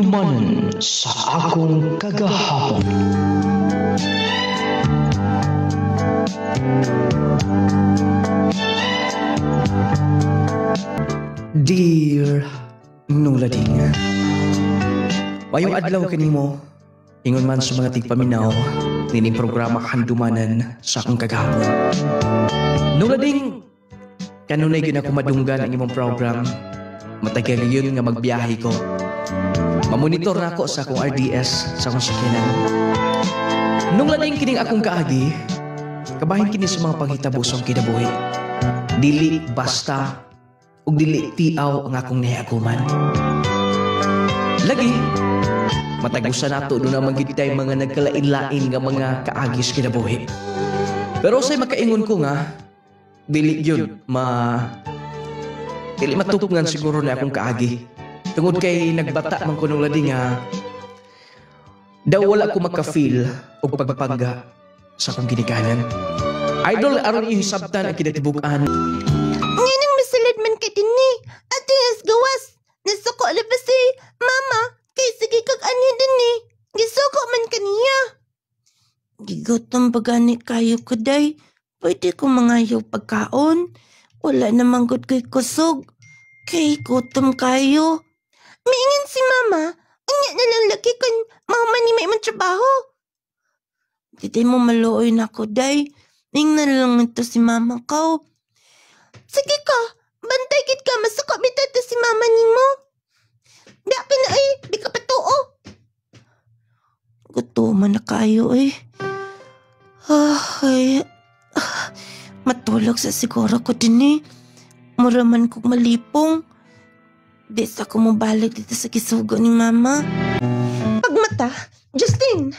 Handumanan sa akong kagahapon. Dear Nulading, mayong adlaw kanimo, ingon man sa mga tigpaminaw, nining programa Handumanan sa akong kagahapon. Nulading, kanunay gyud ako madunggan ang imong program. Matagal yun nga magbiyahe ko. Mamonitor na ako sa akong RDS sa akong sakyanan. Nung laning kining akong kaagi, kabahin kini sa mga panghitabusong kinabuhi. Dili basta ug dili tiaw ang akong nahiaguman. Lagi, matagusan nato doon naman gitay mga nagkalain-lain nga mga kaagis kinabuhi. Pero say makaingon ko nga, dili yun dili matutungan siguro na akong kaagi. Tungod kay nagbata man ko nung lading nga daw wala ko maka-feel o pagpapangga sa akong ginikanan. Idol aron ihisabtan ang kinatibuk-an. Nganong masalad man ka din ni? Ate as gawas. Nasuko labas eh. Mama, kay sige kag anya din ni. Gisuko man kaniya. Gigutom bagani kayo kuday. Pwede ko mangayaw pagkaon. Wala namang good ko'y kusog. Kay gutom kayo. Miingin si mama. Anya na lang lagi kung mahuman ni may mong trabaho. Di mo maluoy na ko, day. Ning na lang ito si mama ko. Sige ka. Bantay kit ka. Masuko bitato si mama ni mo. Di ka na eh. Di ka patuo. Gutuman na kayo eh. Matulog sa siguro ko din eh. Muraman kong malipong. Di sa ko mabalik dito sa kisugo ni mama. Pagmata, Justin!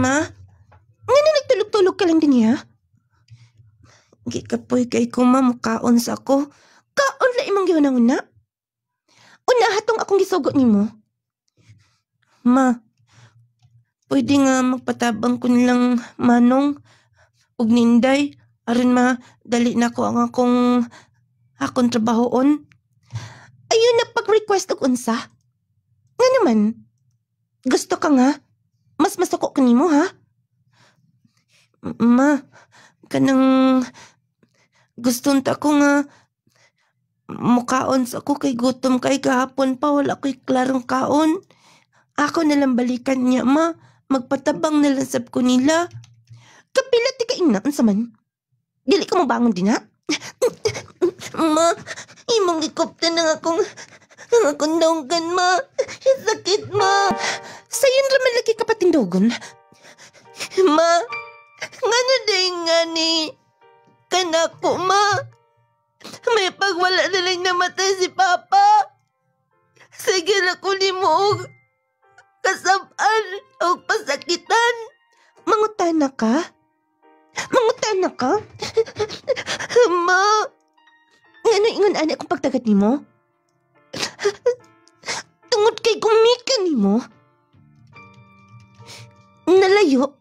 Ma? Nga na nagtulog-tulog ka lang din niya? Gikapoy kay ko ma, mukaon sa ako. Kaon la imong giwan ang una? Una hatong akong gisugo ni mo. Ma, pwede nga magpatabang ko nilang manong ug ninday. Aron ma, dali na ko ang akong trabahoon. Ayun na pag-request og unsa. Nga naman, gusto ka nga. Mas masuko ka nimo ha? Ma, kanang guston ta ko nga mukaon sa ko kay gutom kay kahapon pa wala ko'y klarong kaon. Ako nalang balikan niya ma, magpatabang nalang sab ko nila. Kapila ti ka ingnan sa man. Dili ka mo bangon din ha? Ma, imong ikopta na akong donggan, ma. Sakit, ma. Sayon raman lagi ka patindogon. Ma, nga na day nga ni kanako, ma. May pagwala na lang namatay si Papa. Sige lang ko ni mo kasaban o pasakitan. Mangutana ka? Mangutana ka? Ma, ano ingon anak kong pagtagat ni mo? Tungod kay gumika ni mo? Nalayo?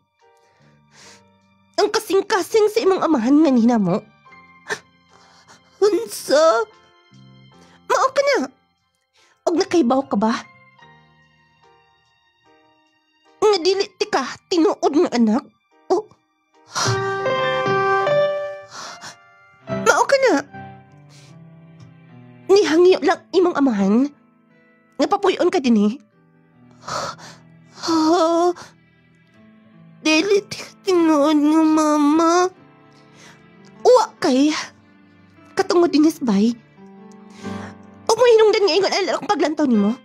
Ang kasing-kasing sa imong amahan nga nina mo? Unsa? Mao ka na? Og nakaibaw ka ba? Nga dili ti ka tinuod nga anak? Oh. Mao ka na? Nihangyo lang imong amahan? Napapuyon ka din eh? Dili tinuod nga mama. Uwa kay katungod dinis bay. O mo hinungdan nga ingon ala akong paglantaw nimo.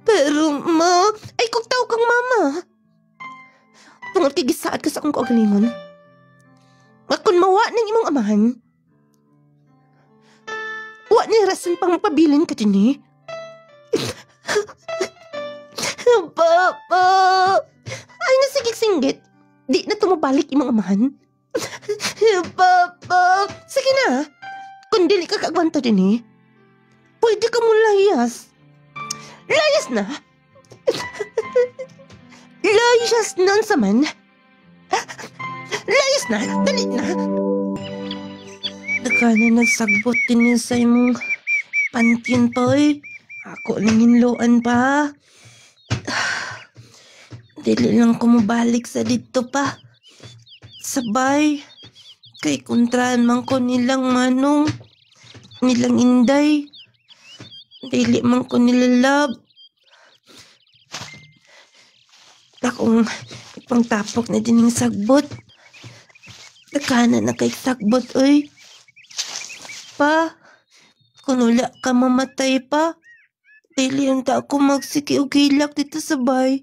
Pero ma, ay kung tao kang mama. Tungod kay gisaad ka sa akong kaugalingon. Kung mawa ng imong amahan, wa ni rason pang mapabilin ka din eh. Papa! Ay, nasigig singgit. Di na tumabalik imong amahan. Papa! Sige na. Kung dili ka kagwanta din eh, pwede ka mo layas. Layas na? Layas nun sa man? Layas na, dali na. Daka na nagsagbot din niya sa imong Pantin pa eh. Ako nanginloan pa. Dili lang ko mabalik sa dito pa. Sabay. Kay kontrahan man ko nilang manong. Nilang inday. Dili man ko nilalab. Akong ipangtapok na din yung sagbot. Nagkana na kay sagbot, oy. Pa, kung wala ka mamatay pa, dili ang ako magsiki o gilak dito sa bay.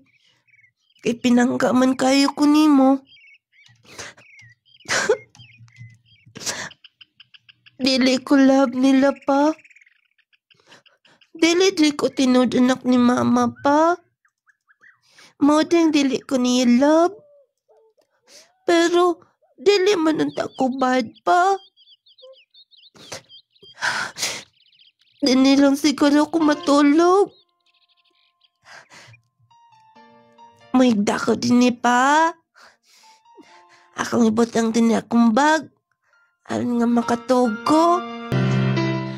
Kay pinangga man kayo ko nimo. Dili ko love nila pa. Dili ko tinud anak ni mama pa. Modeng dili ko niya love. Pero dili man ang ako bad pa. Dili lang siguro ako matulog. Maigda ko din ni pa. Akong ibutang din akong bag. Aron nga makatog ko.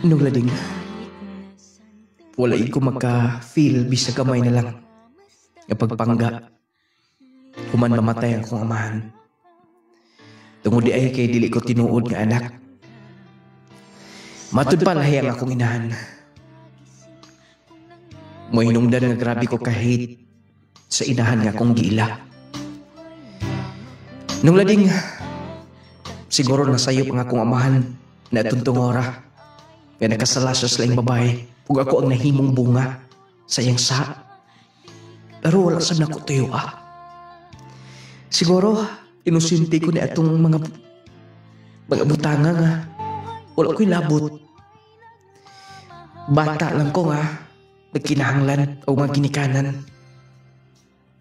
Nung lading, wala ko maka-feel bisa kamay na lang. Kapag pangga, human mamatay ang kong amahan. Tungod di ay kay dili ko tinuod nga anak. Matud pa lahi ang akong inahan. Mohinungdan nga grabe ko kahit sa inahan nga akong giila. Nung lading, siguro nasayop ang akong amahan na tuntong ora. Nga nakasalasas lang babae ug ako ang nahimong bunga sa iyang sa. Pero wala sab nako tuyo Siguro, inusinti ko ni atong mga butanga nga wala ko'y labot. Bata lang ko nga nagkinahanglan o mga ginikanan.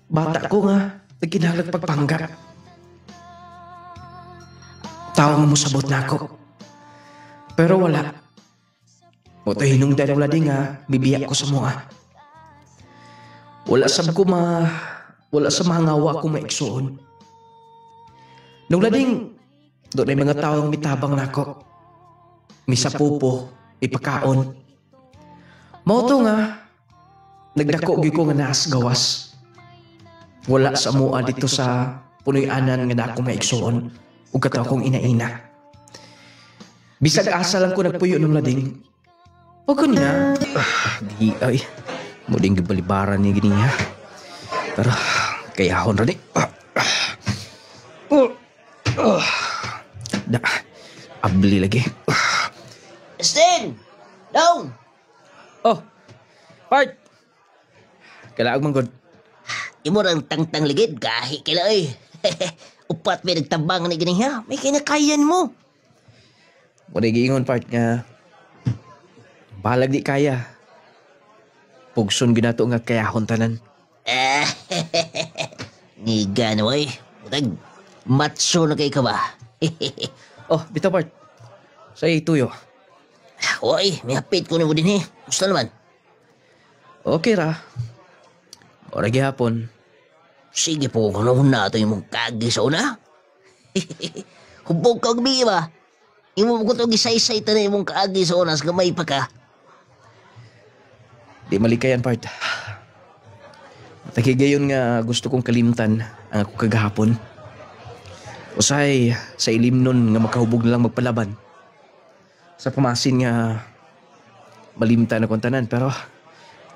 Bata ko nga nagkinahanglan pagpanggap. Tao nga mo sabot na ako. Pero wala. O to hinungdan wala din nga bibiyak ko sa mga. Wala sa mangawa ko maiksoon. Nung lading, doon ay mga taong mitabang nako. Misapupo, ipakaon. Mauto nga, nagdako ko nga naas gawas. Wala sa mua dito sa punoy-anan nga na ako maiksoon o kato akong ina-ina. Bisag asa lang ko nagpuyo nung lading. O niya, di ay. Muling gibalibaran ni gini ha. Pero kayahon rin abli lagi. Justin! Dong! Oh, Part! Kalaag manggod. Imo rang tangtang ligid, gahi kila eh. Upat may nagtabang na gini ha. May kinakayan mo. Muna giingon Part nga. Balag di kaya. Pugson ginato nga kayahon tanan. Niga na way. Mutag, matso na kay ka ba? Oh, bitaw Part. Sa ituyo. Uy, may hapit ko na mo din eh. Gusto naman. Okay ra. Ora gihapon. Sige po, kung na ito yung mong kagi sa una. Hubog ka agbi ba? Imo mo ko ito gisay-say ito na yung mong kaagi sa una sa gamay pa ka. Di malikayan Part. Tagigayon nga gusto kong kalimtan ang ako kagahapon. Usay sa ilim nun nga makahubog na lang magpalaban. Sa pamasin nga malimtan na kontanan pero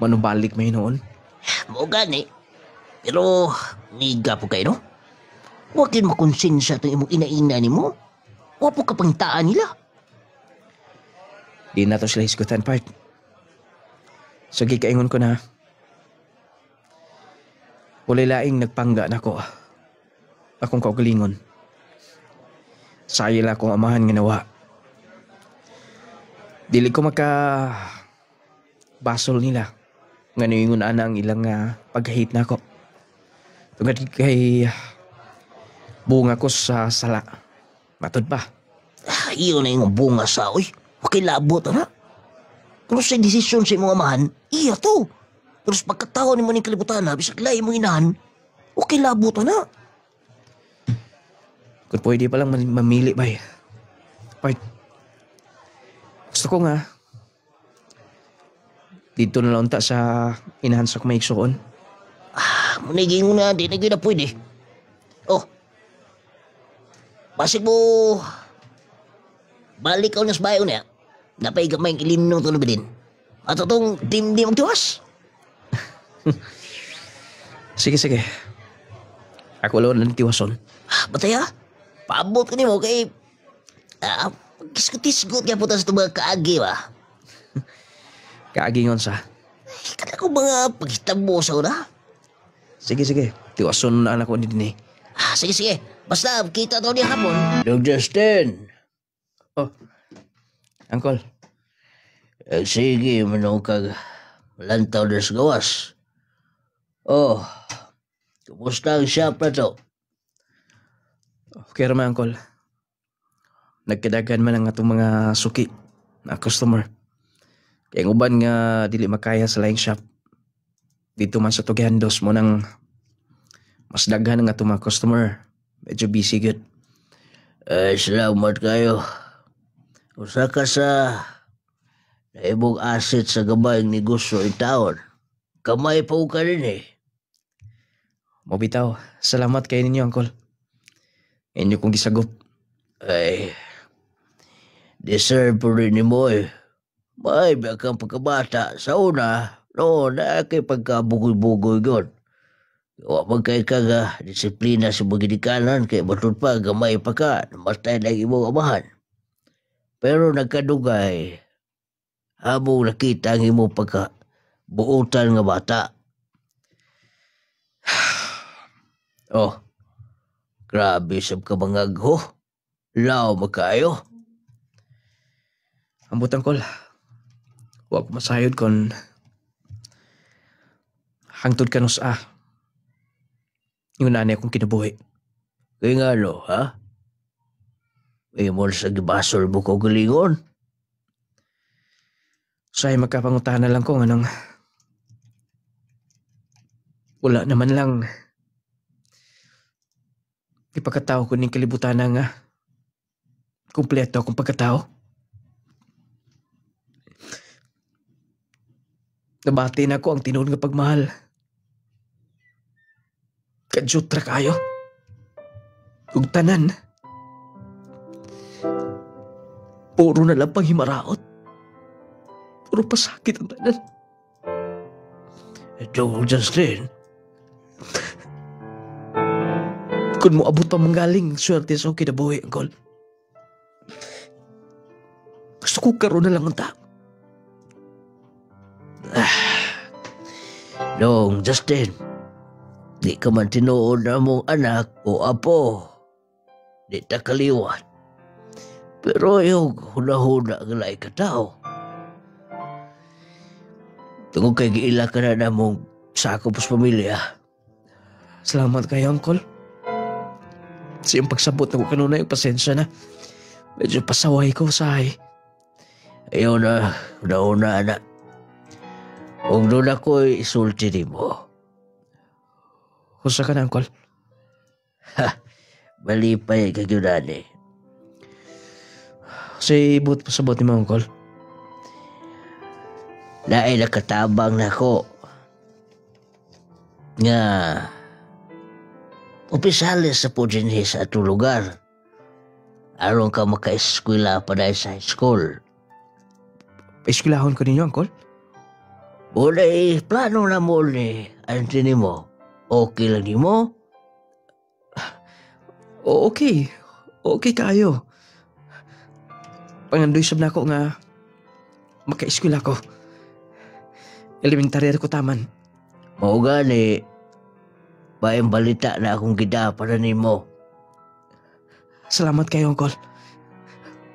manubalik may noon. Mo gani. Pero niga po kayo no? Huwag yun makonsensya itong imong ina-ina ni mo. Huwag po kapangtaan nila. Di na to sila hisgutan Part. Sige kaingon ko na. Walay laing nagpangga na ko. Akong kaugalingon. Sayla akong amahan nga nawa. Dili ko basol nila. Nga niingon ana ang ilang paghahit na ko. Tungod kay bunga ko sa sala. Matod pa. Iyo na yung bunga sa oy. Makilabot na. Pero sa desisyon sa imong amahan, iya to. Pero sa pagkataon ni mo ng kalibutan na, bisag lahi mong inahan, okay labot na. Kung pwede palang mamili ba Part. Gusto ko nga, Dito na lang ta sa inahan sa kumaigsoon. Maniging mo na, di na gyud na pwede. Oh, basig mo, balik ka na sa bayo niya. Napaiga may ilimno to na ba din? At itong team di magtiwas. Sige. Ako lang ng tiwason. Batay ha? Paabot ko ni mo kay... Kisgot-kisgot kaya puta sa itong mga kaagi ba? Kaagingon sa. Kada ko mga paghitabo sa una. Sige. Tiwason na anak ko din eh. Sige. Basta kita to niya hapon. Dog Justin. Oh, Uncle. Sige, manong kag lantaw na sa gawas. Oh, kumusta ang shop na to? Okay raman, Uncle. Nagkadagan man ang atong mga suki na customer. Kaya ang uban nga dili makaya sa laing shop. Dito man sa Tugihandos mo nang mas daghan ang atong mga customer. Medyo busy good. Salamat kayo. Usa ka sa naibog asset sa gabayang negosyo in taon. Kamay pa ka rin eh. Mobitaw, salamat kayo ninyo, Uncle. Inyo kong gisagop. Ay, deserve po rin ni mo eh. May kang pagkabata sa una, noon na kay pagkabugoy-bugoy yun. Wa magkay ka nga, disiplina sa magidikanan kay matod pa, gamay pa ka, namatay na imong amahan. Pero nagkadugay, habang nakita ang imong pagka buutan nga bata. Oh, grabe sab ka mga agho. Lao magkayo. Ambot, Uncle. Huwag masayod kon hangtod ka nos yung nanay akong kinabuhi. Kaya nga no, ha? May mo sa gibasol mo ko galingon. Sa'yo magkapangutahan na lang ko anong wala naman lang ipagkatao ko ning kalibutan na nga kumpleto akong pagkatao. Nabati na ko ang tinuod nga pagmahal. Kadjutra kayo. Ug tanan. Puro na lang panghimaraot. Puro pasakit ang tanan. Ito, Justin. Kung mo abot pa manggaling, swerte sa akong kinabuhi, Uncle. Gusto ko karoon na lang ang tao. Dong, Justin. Di ka man tinuod na mong anak o apo. Di ta kaliwat. Pero yung hula-hula ang laing katao. Tungkol kay giila ka na mong sakop sa pamilya. Salamat kayo, Uncle. Sa iyong pagsabot na ko kanuna yung pasensya na. Medyo pasaway ko, sahay. Ayaw na, una na. Huwag doon ako'y isulti ni mo. Husa ka na, Uncle. Malipay ka yun, ani. Say, but pasabot ni mo, Uncle. Naay nakatabang na ko. Nga, opisales sa po din sa atong lugar. Aron ka maka-eskwela pa dahil sa high school. Paiskulahon ko ninyo, Uncle. Muna plano na mo ni auntie ni mo. Okay lang ni mo? Okay. Okay kayo. Pangandoy sab na ako nga maka-eskwela ko. Elementary ko taman. Mao gani. Bayang balita na akong gida para ni mo. Salamat kayo, Uncle.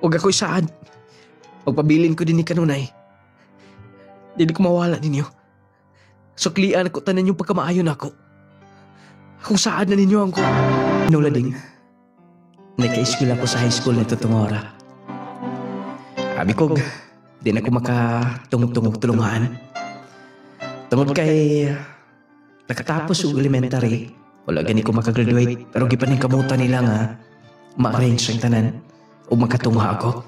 Huwag ako'y saad. Magpabilin ko din ni kanunay. Hindi ko mawala ninyo. Suklian ko tanan yung pagkamaayon ako. Kung saad na ninyo, Uncle. Inulading. Nagka-eskwela ko sa high school na itong ora. Abi ko, di na ko makatungtungog tulungan. Tungod kay nakatapos yung elementary, wala gani ko makagraduate, pero gipaning kamutan nila nga ma-arrange ang tanan o makatunga ako.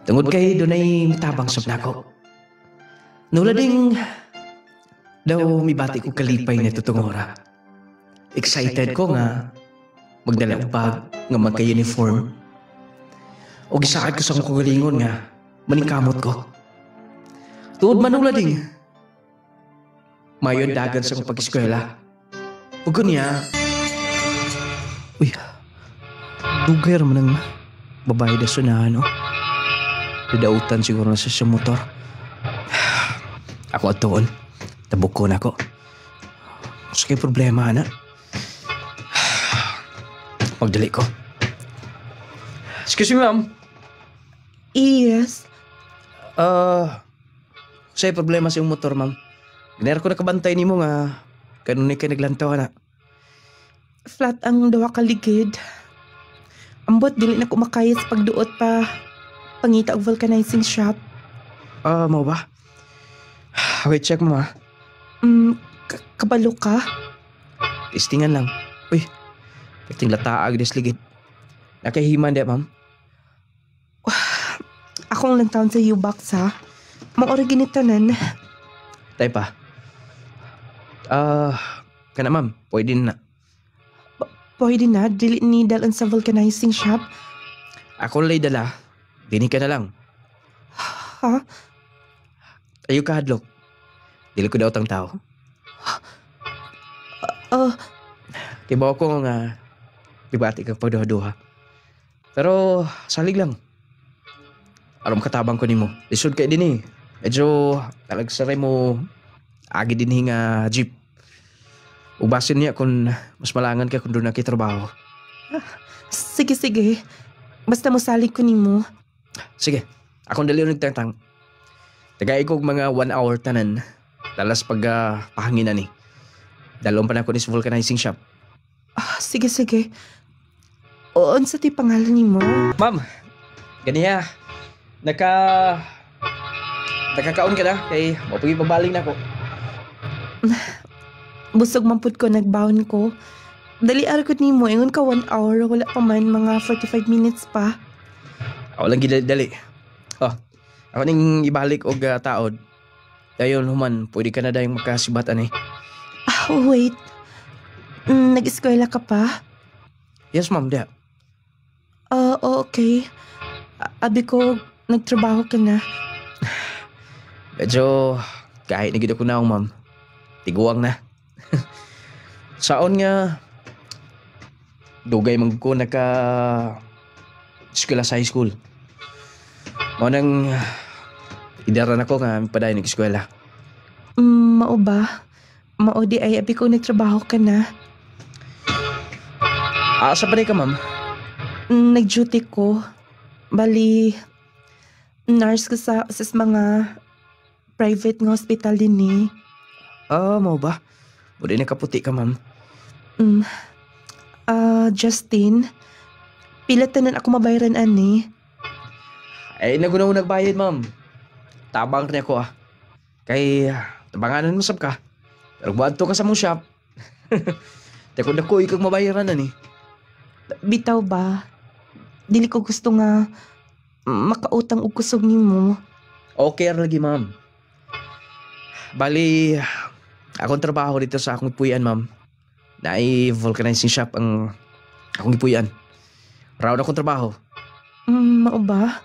Tungod kay doon ay tabang sab nako. Nulading daw mibati ko kalipay na tutungora. Excited ko nga magdala og bag nga magka-uniform. O gisakad ko sa akong kagalingon nga maningkamot ko. Tuod man nulading. Mayon dagan sa akong pag-eskwela. Ug niya. Uy. Dugay raman ang babae na sunahan, no? Dadautan siguro na sa motor. Ako atoon. Tabukon ako. Sige problema, anak. Magdali ko. Excuse me, ma'am. Yes. Say problema sa iyong motor, ma'am. Ginera ko nakabantay ni mo nga kanunay kayo naglantaw, anak. Flat ang dawa ka ligid. Ambot dili na kumakayas pagduot pa pangita og vulcanizing shop. Mo ba? Wait, check mo, ha? Kabalo ka? Testingan lang. Uy, kating lataag des ligid. Nakahiman di, ma'am? Akong lang taon sa U-Box, ha? Maori ginitanan. Tay pa. Kana, ma'am. Pwede na. Pwede na, dili ni dalan sa vulcanizing shop. Ako lay dala. Dini ka na lang. Ha? Tayo ka, hadlok. Dili ko daw tang tao. Kibaw ko nga ibati kang pagduha-duha. Pero salig lang. Aram katabang ko nimo. Lisod kay din eh. Medyo talagsaray mo agi din nga jeep. Ubasin niya kung mas malangan ka kung doon nakitrabaho. Sige. Basta mo salig ko nimo. Sige, akong dali yung nagtangtang. Tagay ko mga 1 hour tanan. Dalas pag pahanginan eh. Dalawang pa na ako ni sa vulcanizing shop. Sige. Oon sa ti pangalan nimo? Ma'am, ganiya. Nakakaon ka na kay mapagpabaling na ako. Busog mampud ko nagbaon ko. Dali arkot nimo ingon ka 1 hour wala pa man mga 45 minutes pa. Ako lang gidali. Ako ning ibalik og taod. Dayon human, pwede ka na dayong makasibatan eh. Wait. Nag-eskwela ka pa? Yes, ma'am, da. Okay. Abi ko, nagtrabaho ka na. Medyo kahit na gid ako na, ma'am. Tiguang na. Saon nga dugay man ko naka eskwela sa high school. Mao nang idaran ako nga padayon ng eskwela. Mao ba? Mao di ay abi ko nagtrabaho ka na. Asa pa ka, ma'am? Nag-duty ko. Bali, nurse ko sa mga private nga hospital din eh. Mao ba? Buti nakaputi ka, ma'am. Justin, pila tanan ako mabayaran ani? Ay, nagunaw nagbayad, ma'am. Tabang rin ako, Kay, tabanganan mo sab ka. Pero buwan ka sa mong shop. Teko na ko, ikag mabayaran ani. Bitaw ba? Dili ko gusto nga makautang og kusog nimo. Okay lagi, ma'am. Bali, akong trabaho dito sa akong ipuyan, ma'am. Naay vulcanizing shop ang akong ipuyan. Proud akong trabaho. Mao ba?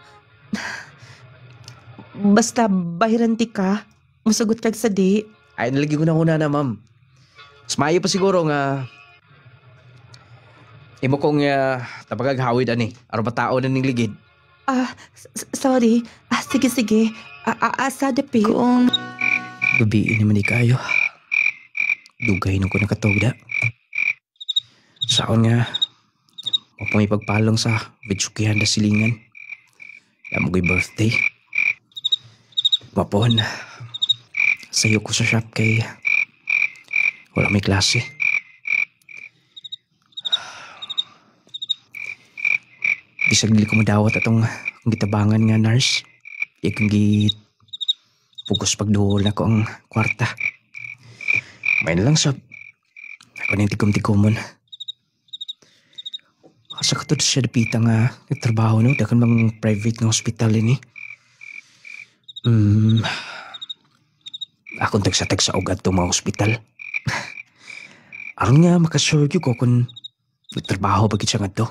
Basta bahiranti ka, musugot kag sa di. Ay, nalagi ko na ma'am. Mas maayo pa siguro nga imo kong tapagaghawid ani. Aron pa tao na ning ligid. Sorry. Sige. Asa depi. Gabi naman di kayo. Dugay nung ko nakatogda. Saon nga mapangipagpalong sa bitsukihan na silingan. Yamoy birthday. Mapon. Sayo ko sa shop kay wala may klase. Bisag dili ko madawat atong gitabangan nga nurse. Ikang pugos pagduhol na ko ang kwarta. May na lang sab. Ako na yung tikom-tikomon. Asa ka to siya dapita nga nagtrabaho no? Dakan bang private nga hospital ini. akong tagsa-tagsa og adto mga ospital. Aron nga makasurge ko kung nagtrabaho ba gid siya ngadto.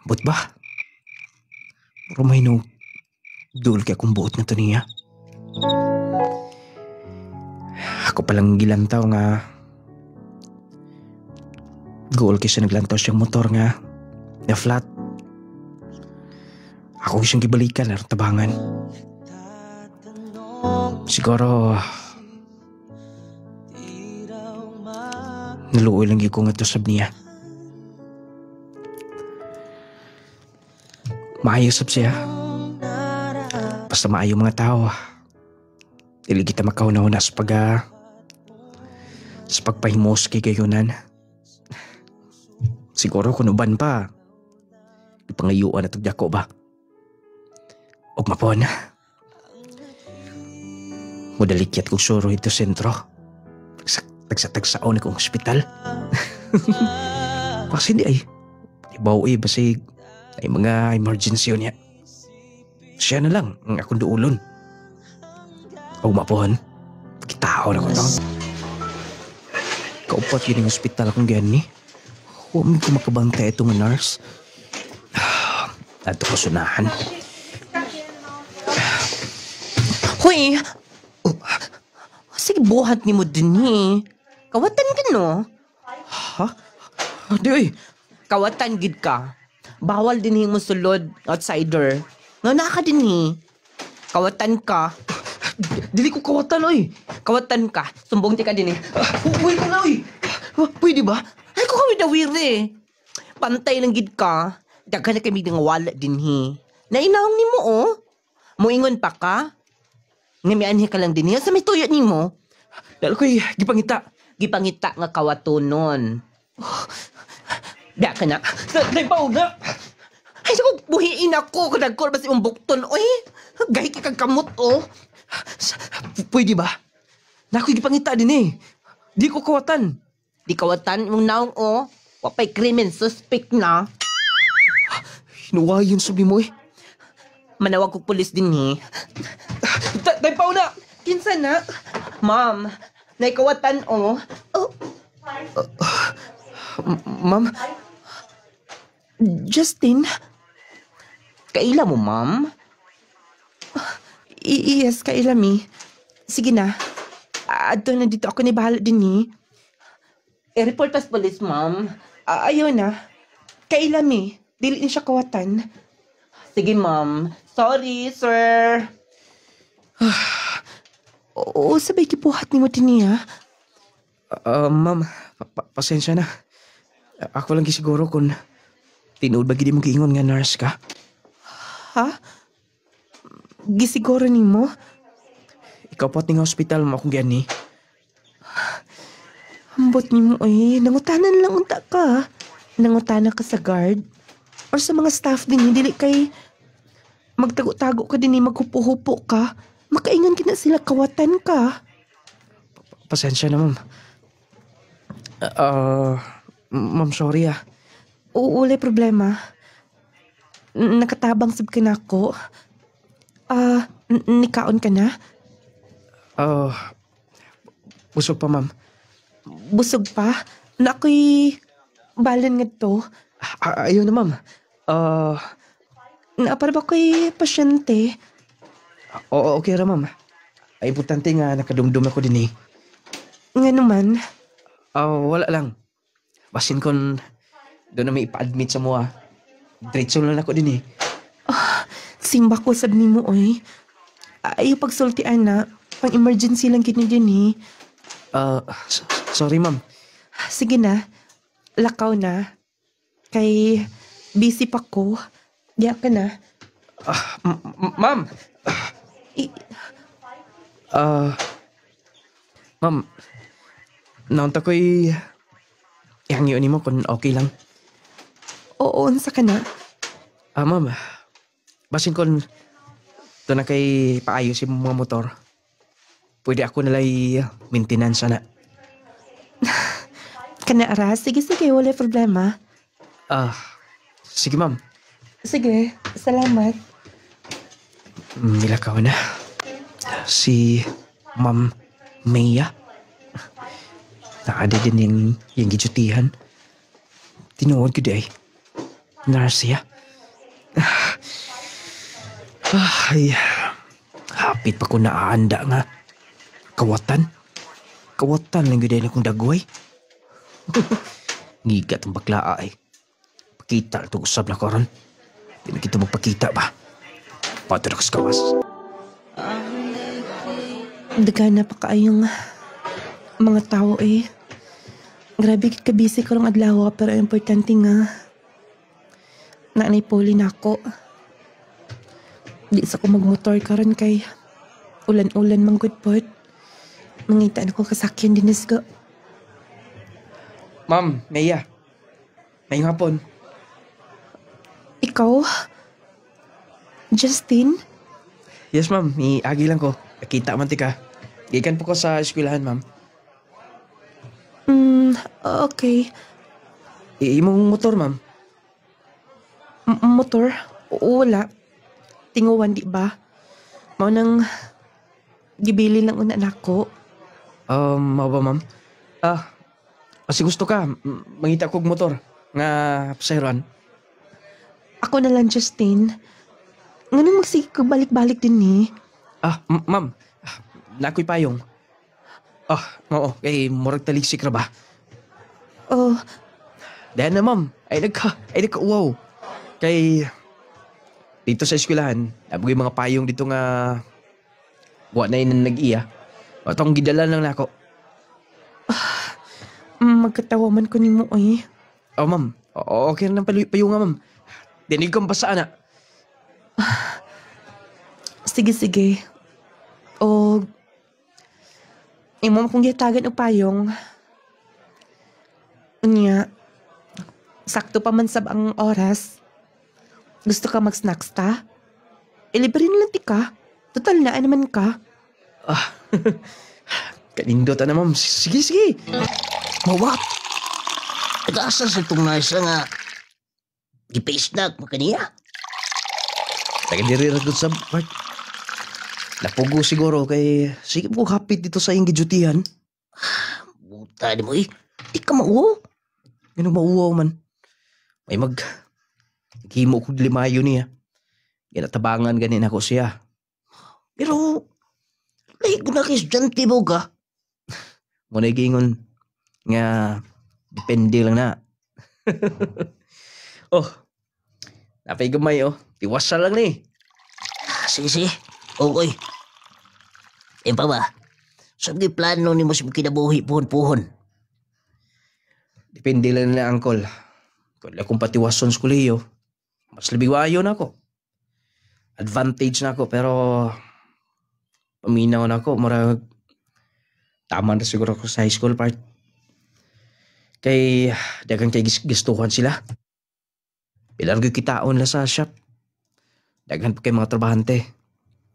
Ambot ba? Pero may no dul kay akong buot nga to niya. Ako palang gilantaw nga goal kay siya naglantaw siyang motor nga na flat. Ako siyang gibalikan aron tabangan. Siguro naluoy lang gyud ko nga to sab niya. Maayo sab siya. Basta maayo mga tao. Dili kita makauna-una sa pagpahimos kay gayunan. Siguro kung uban pa, ipangayuan na tagdako ba? Og mapon. Mudalikyat kong suro ito sentro. Tagsa-tagsaon akong hospital. Kasi hindi ay. Ibaw basig. Ay mga emergency niya. Siya na lang ang akong duulon. O mapon. Pagkitao na ko lang. Kaupat yun yung hospital akong gani. Huwag ko makabantay itong nurse. Ato ko sunahan. Hoy! Sige, buhat ni mo din eh. Kawatan ka no? Ha? Di ay. Kawatan gid ka. Bawal din mo sulod, outsider. Nga naka din eh. Kawatan ka. Dili ko kawatan oy. Kawatan ka. Sumbong ti ka din eh. Uy ko na oy. Pwede ba? Ay ko kami dawir eh. Pantay lang gid ka. Daghan na kami nga wala din eh. Nainawang ni mo oh. Muingon pa ka. Ngamianhi ka lang din eh. Sa may tuyo ni mo. Dalo ko'y gipangita. Gipangita nga kawatunon. Da ka na. Naipaw na. Ay, naku, buhiin ako. Kadagkor ba si umbukton? Oy, gahi ka kang kamot, oh. Pwede ba? Nako'y gipangita din eh. Di ko kawatan. Di kawatan mong naong, oh. Wapay krimen suspect na. Hinuwayon sabi mo eh. Manawag ko pulis din eh. Naipaw na. Kinsa na? Ma'am, naikawatan, oh. Oh. Ma'am? Justin? Kaila mo, ma'am? Yes, kaila mi. Sige na. Adto na dito ako ni bahala din ni. I-report pas police, ma'am. Ayaw na. Kaila mi. Dili ni siya kawatan. Sige, ma'am. Sorry, sir. Oo, sabay kipuhat ni mo din niya. Ma'am, pasensya na. Ako lang gisiguro kung tinuod ba gidi mo giingon nga nurse ka. Ha? Gisiguro ni mo? Ikaw pat ni nga hospital mo akong gani. Ambot ni mo ay, nangutanan lang unta ka. Nangutanan ka sa guard. Or sa mga staff din, dili kay magtago-tago ka din, maghupo-hupo ka. Makaingan kina sila, kawatan ka. Pasensya na, ma'am. Ma'am, sorry ah. Oo, wala problema. Nakatabang sab ka na ako. Nikaon ka na? Busog pa, ma'am. Busog pa? Na ako'y balan nga to. Ayaw na, ma'am. Para ba ko'y pasyente? Oo, okay ra, ma'am. Ay, importante nga nakadumdum ako din eh. Nga naman. Wala lang. Basin kon doon na may ipa-admit sa mo ah. Diretso lang ako din eh. Simba ko sab ni mo, oy. Ayaw pagsultian na. Pang-emergency lang gini din eh. Sorry, ma'am. Sige na. Lakaw na. Kay busy pa ko. Diya ka na. Ma'am! Ma'am, naunta ko'y ihangyo ni mo kung okay lang. Oo, unsa ka na? Ma'am, basin kon doon na kay paayos yung mga motor. Pwede ako nalay maintenance na. Kana ara? Sige, wala problema. Sige ma'am. Sige, salamat. Nilakaw na. Si Ma'am Maya. Naada din yung gijutihan. Tinuod ko di ay. Nurse siya. Ay, hapit pa ko naaanda nga. Kawatan. Kawatan lang yun akong dagway. Ngigat ang baklaa ay. Pakita ito usab na karon. Di na kita magpakita ba? Pato na kaskawas. Daga na pa kaayong mga tao eh. Grabe kit kabisi karong adlaw pero importante nga nanay poli na ako. Di sa ko magmotor karon kay ulan-ulan mang good part. Mangita na ko kasakyan dinis ko. Ma'am, Maya. Ngayong hapon. Ikaw? Justin? Yes, ma'am. Agi lang ko. Nakita man tika. Gikan po ko sa eskwelahan, ma'am. Okay. Imong motor, ma'am. Motor? Wala. Tinguwan di ba? Mao nang gibili lang una nako. Mao ba, ma'am? Kasi gusto ka, mangita kog motor. Nga, pasayroan. Ako na lang, Justin. Nganong magsige ko balik-balik din ni? Ma'am. Nakoy payong. Oo. Kay murag taligsik ra ba? Oh, Dahil na, ma'am. Ay nagka-uwaw. Kay, dito sa eskwelahan, nabugoy mga payong dito nga, buwan na yun nag-iya. Atong gidala lang nako. magkatawa man ko ni mo eh. Ma'am. Okay na ng payong nga, ma'am. Dinig kong basa na. Sige. O, imo kung gitagan o payong. Unya, sakto pa man sab ang oras. Gusto ka mag-snacks ta? Ilibre na lang ti ka. Total na naman ka. Kanindot na, ma'am. Sige. Mawap. Nag-aasal sa itong nasa nga. Di-pa-snack mo kaniya. Taga-diri ra dun sa part. Napugo siguro kay sige po hapit dito sa iyong gijutihan. Buta di mo eh. Di ka mauho. Ganun mauwaw man. May naghimo ko limayo niya. Ginatabangan ganin ako siya. Pero, lahi ko na kay estudyante mo ka. Muna gingon nga depende lang na. Napay gamay Tiwasa lang ni. Sige. Okay. Yan pa ba? Sabi plano ni mo sa kinabuhi puhon-puhon. Depende lang na, uncle. Kung akong patiwason sa kuliyo, mas libiwayo na ako. Advantage na ako, pero paminaw na ako. Marag tama na siguro ako sa high school part. Kay dagang kay gustuhan sila. Bilang kitaon na sa shop. Daghan pa kay mga trabahante.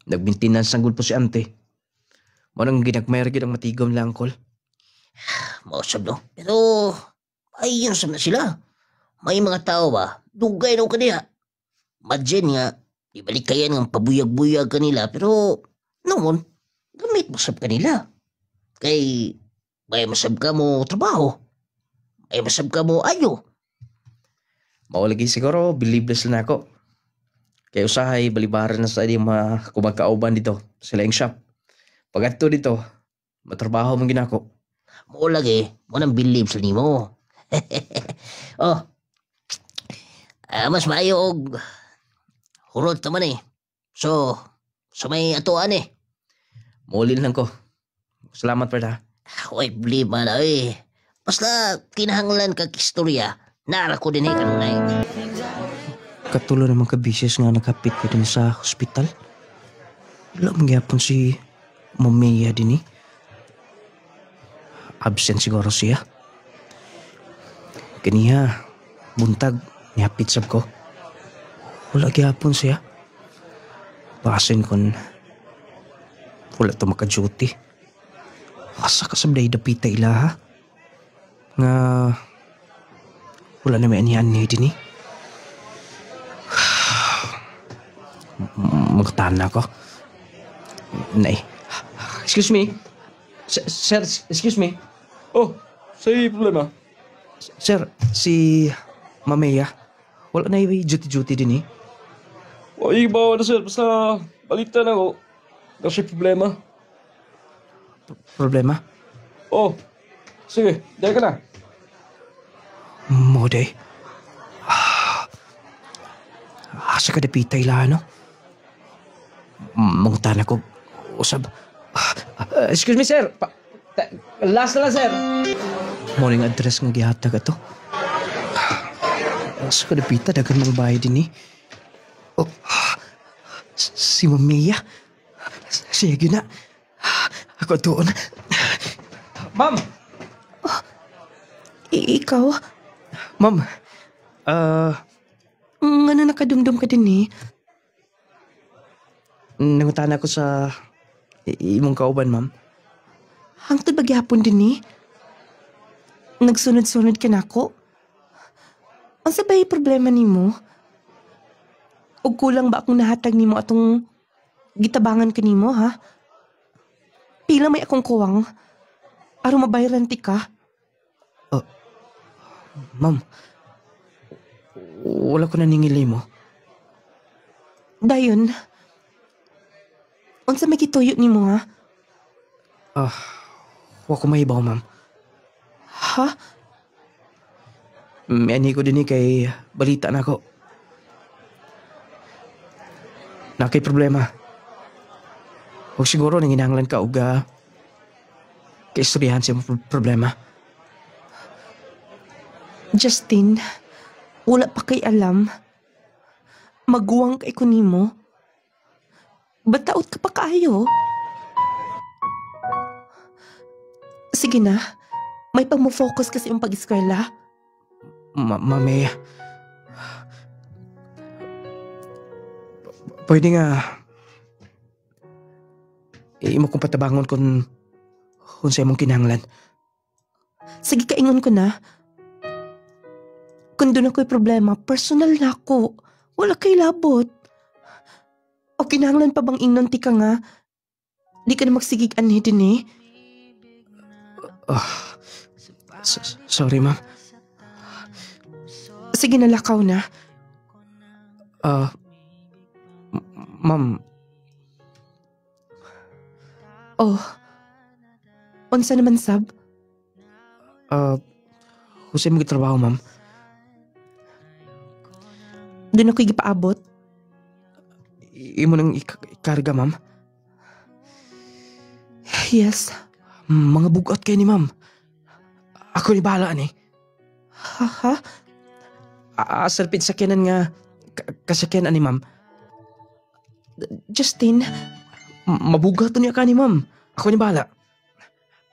Nagmintinan sanggol po si ante. Manang ginagmayar gid ang matigom lang, uncle. Mausap no? Pero, ayun na sila. May mga tao ba? Dugay na ko kaniya. Madyan nga, ibalik kayan ng pabuyag-buyag kanila, pero, noon, gamit masab kanila. Kay, may masab ka mo trabaho. May masab ka mo ayo. Maulagi siguro, believeless lang ako. Kaya usahay, balibaran na sa di mga kumagkauban dito. Sila yung shop. Pag ato dito, matrabaho mong ginako. Mo lagi, mo nang believe sa nimo. Mas maayo og hurot naman eh. So, sa may atuan eh. Maulin lang ko. Salamat pa na. Uy, believe man eh. Basta kinahanglan kag istorya, nara ko din eh kanunay. Katulo naman ka-bisis nga nakapit ko din sa hospital. Wala mangyapon si Mamaya din eh. Absent siguro siya. Kaniya, buntag, nihapit sab ko. Wala gyapon siya. Basin kon wala to maka-duty. Asa ka sabday dapita ilaha? Nga wala na may anihan din eh. Magtahan na ako. Nay, Excuse me? Sir, excuse me? Oh, sa'yo yung problema. Sir, si Mamea, wala na yung duty-duty din eh. O, ibawa na sir. Basta balita na ako. Kasi problema. Problema? Oh, sige. Diyan ka na. Mode. Asa ka dapitay la, no? Mangutan ako. Usab. Excuse me, sir. Last na lang, sir. Morning address ng gihatag ato. Asa ka dapita, dagan mong bahay din eh. Oh, si Mamia. Sige na. Ako doon. Ma'am! Ikaw? Ma'am, Nga na nakadumdum ka din eh. nangutan ako sa imong kauban, ma'am. Hangtod ba gyapon din eh? Nagsunod-sunod ka na ako? Ang sabay problema nimo? O kulang ba akong nahatag nimo atong gitabangan ka nimo, ha? Pila may akong kuwang? Aron mabayaran ti ka? Ma'am, wala ko naningilay mo. Dayon, unsa may gituyo nimo, ha? Wa ko mahibaw, ma'am. Ha? May ani ko din kay balita na ako. Nakay problema. Huwag siguro nanginahanglan ka og kaistoryahan sa imong problema. Justin, wala pa kay alam. Maguwang kay ko nimo. Bataot ka pa kaayo. Sige na, may pag-focus kasi yung pag-eskwela. Mame, pwede nga imo kong patabangon kung sa imong kinahanglan. Sige, kaingon ko na. Kung doon ako'y problema, personal na ako. Wala kay labot. O kinahanglan pa bang ingnon ti ka nga? Di ka na magsigig anhi din eh. Sorry, ma'am. Sige, nalakaw na. Ma'am, Oh. Unsa naman, sab? husay mo trabaho, ma'am. Doon ako'y gipaabot. Imo nang ikarga, ma'am. Yes. Mga bugat kayo ni ma'am. Ako ni bahala ni. Ha? Asarpit sakyanan nga kasakyanan ni ma'am. Justin, Mabugat niya ka ni ma'am. Ako ni bahala.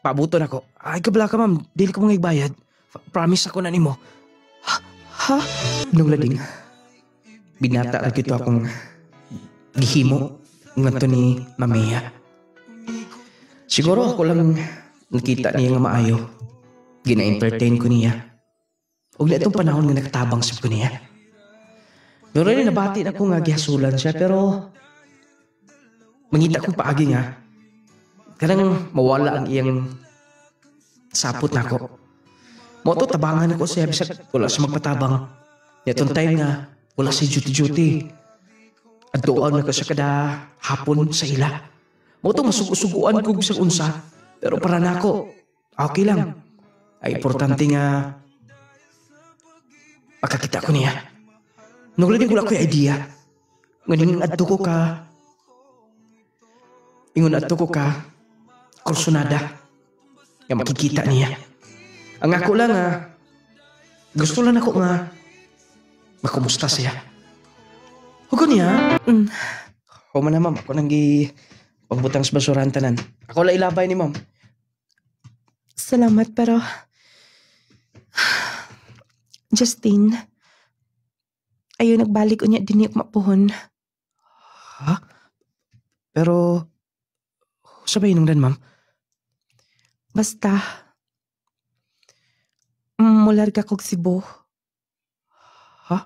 Pabuton ako. Ay kabla ka ma'am. Dili ko mga ibayad. Promise ako na ni mo. ha? Nung lading, binata lagi ito akong gihimo ngadto ni Mamea. Siguro ako lang nakita niya nga maayo. Gina-entertain ko niya. Huwag na itong panahon nga nakatabang sab ko niya. Pero rin nabati na ko nga gihasulan siya pero mangita kong paagi nga. Kanang mawala ang iyang sapot na ako. Moto tabangan ako siya bisag wala siya magpatabang. Yatong time nga wala si duty-duty. At doon na ko siya kada hapon sa ila. Moto masugusuguan ko bisag unsa. Pero para na ako, okay lang. Ay importante nga makakita ko niya. Nung lagi wala ko yung idea. Ngayon adto ko ka. Ingon adto ko ka. Kursunada. Nga makikita niya. Ang ako lang gusto lang ako nga makumusta siya. Huwag niya. O man na ma'am, ako nang pagbutang sa basuran tanan. Ako lang ilabay ni ma'am. Salamat, pero Justin, ayaw nagbalik unya din niya mapuhon. Ha? Pero sabay nung dan ma'am. Basta mular ka kog Cebu. Ha?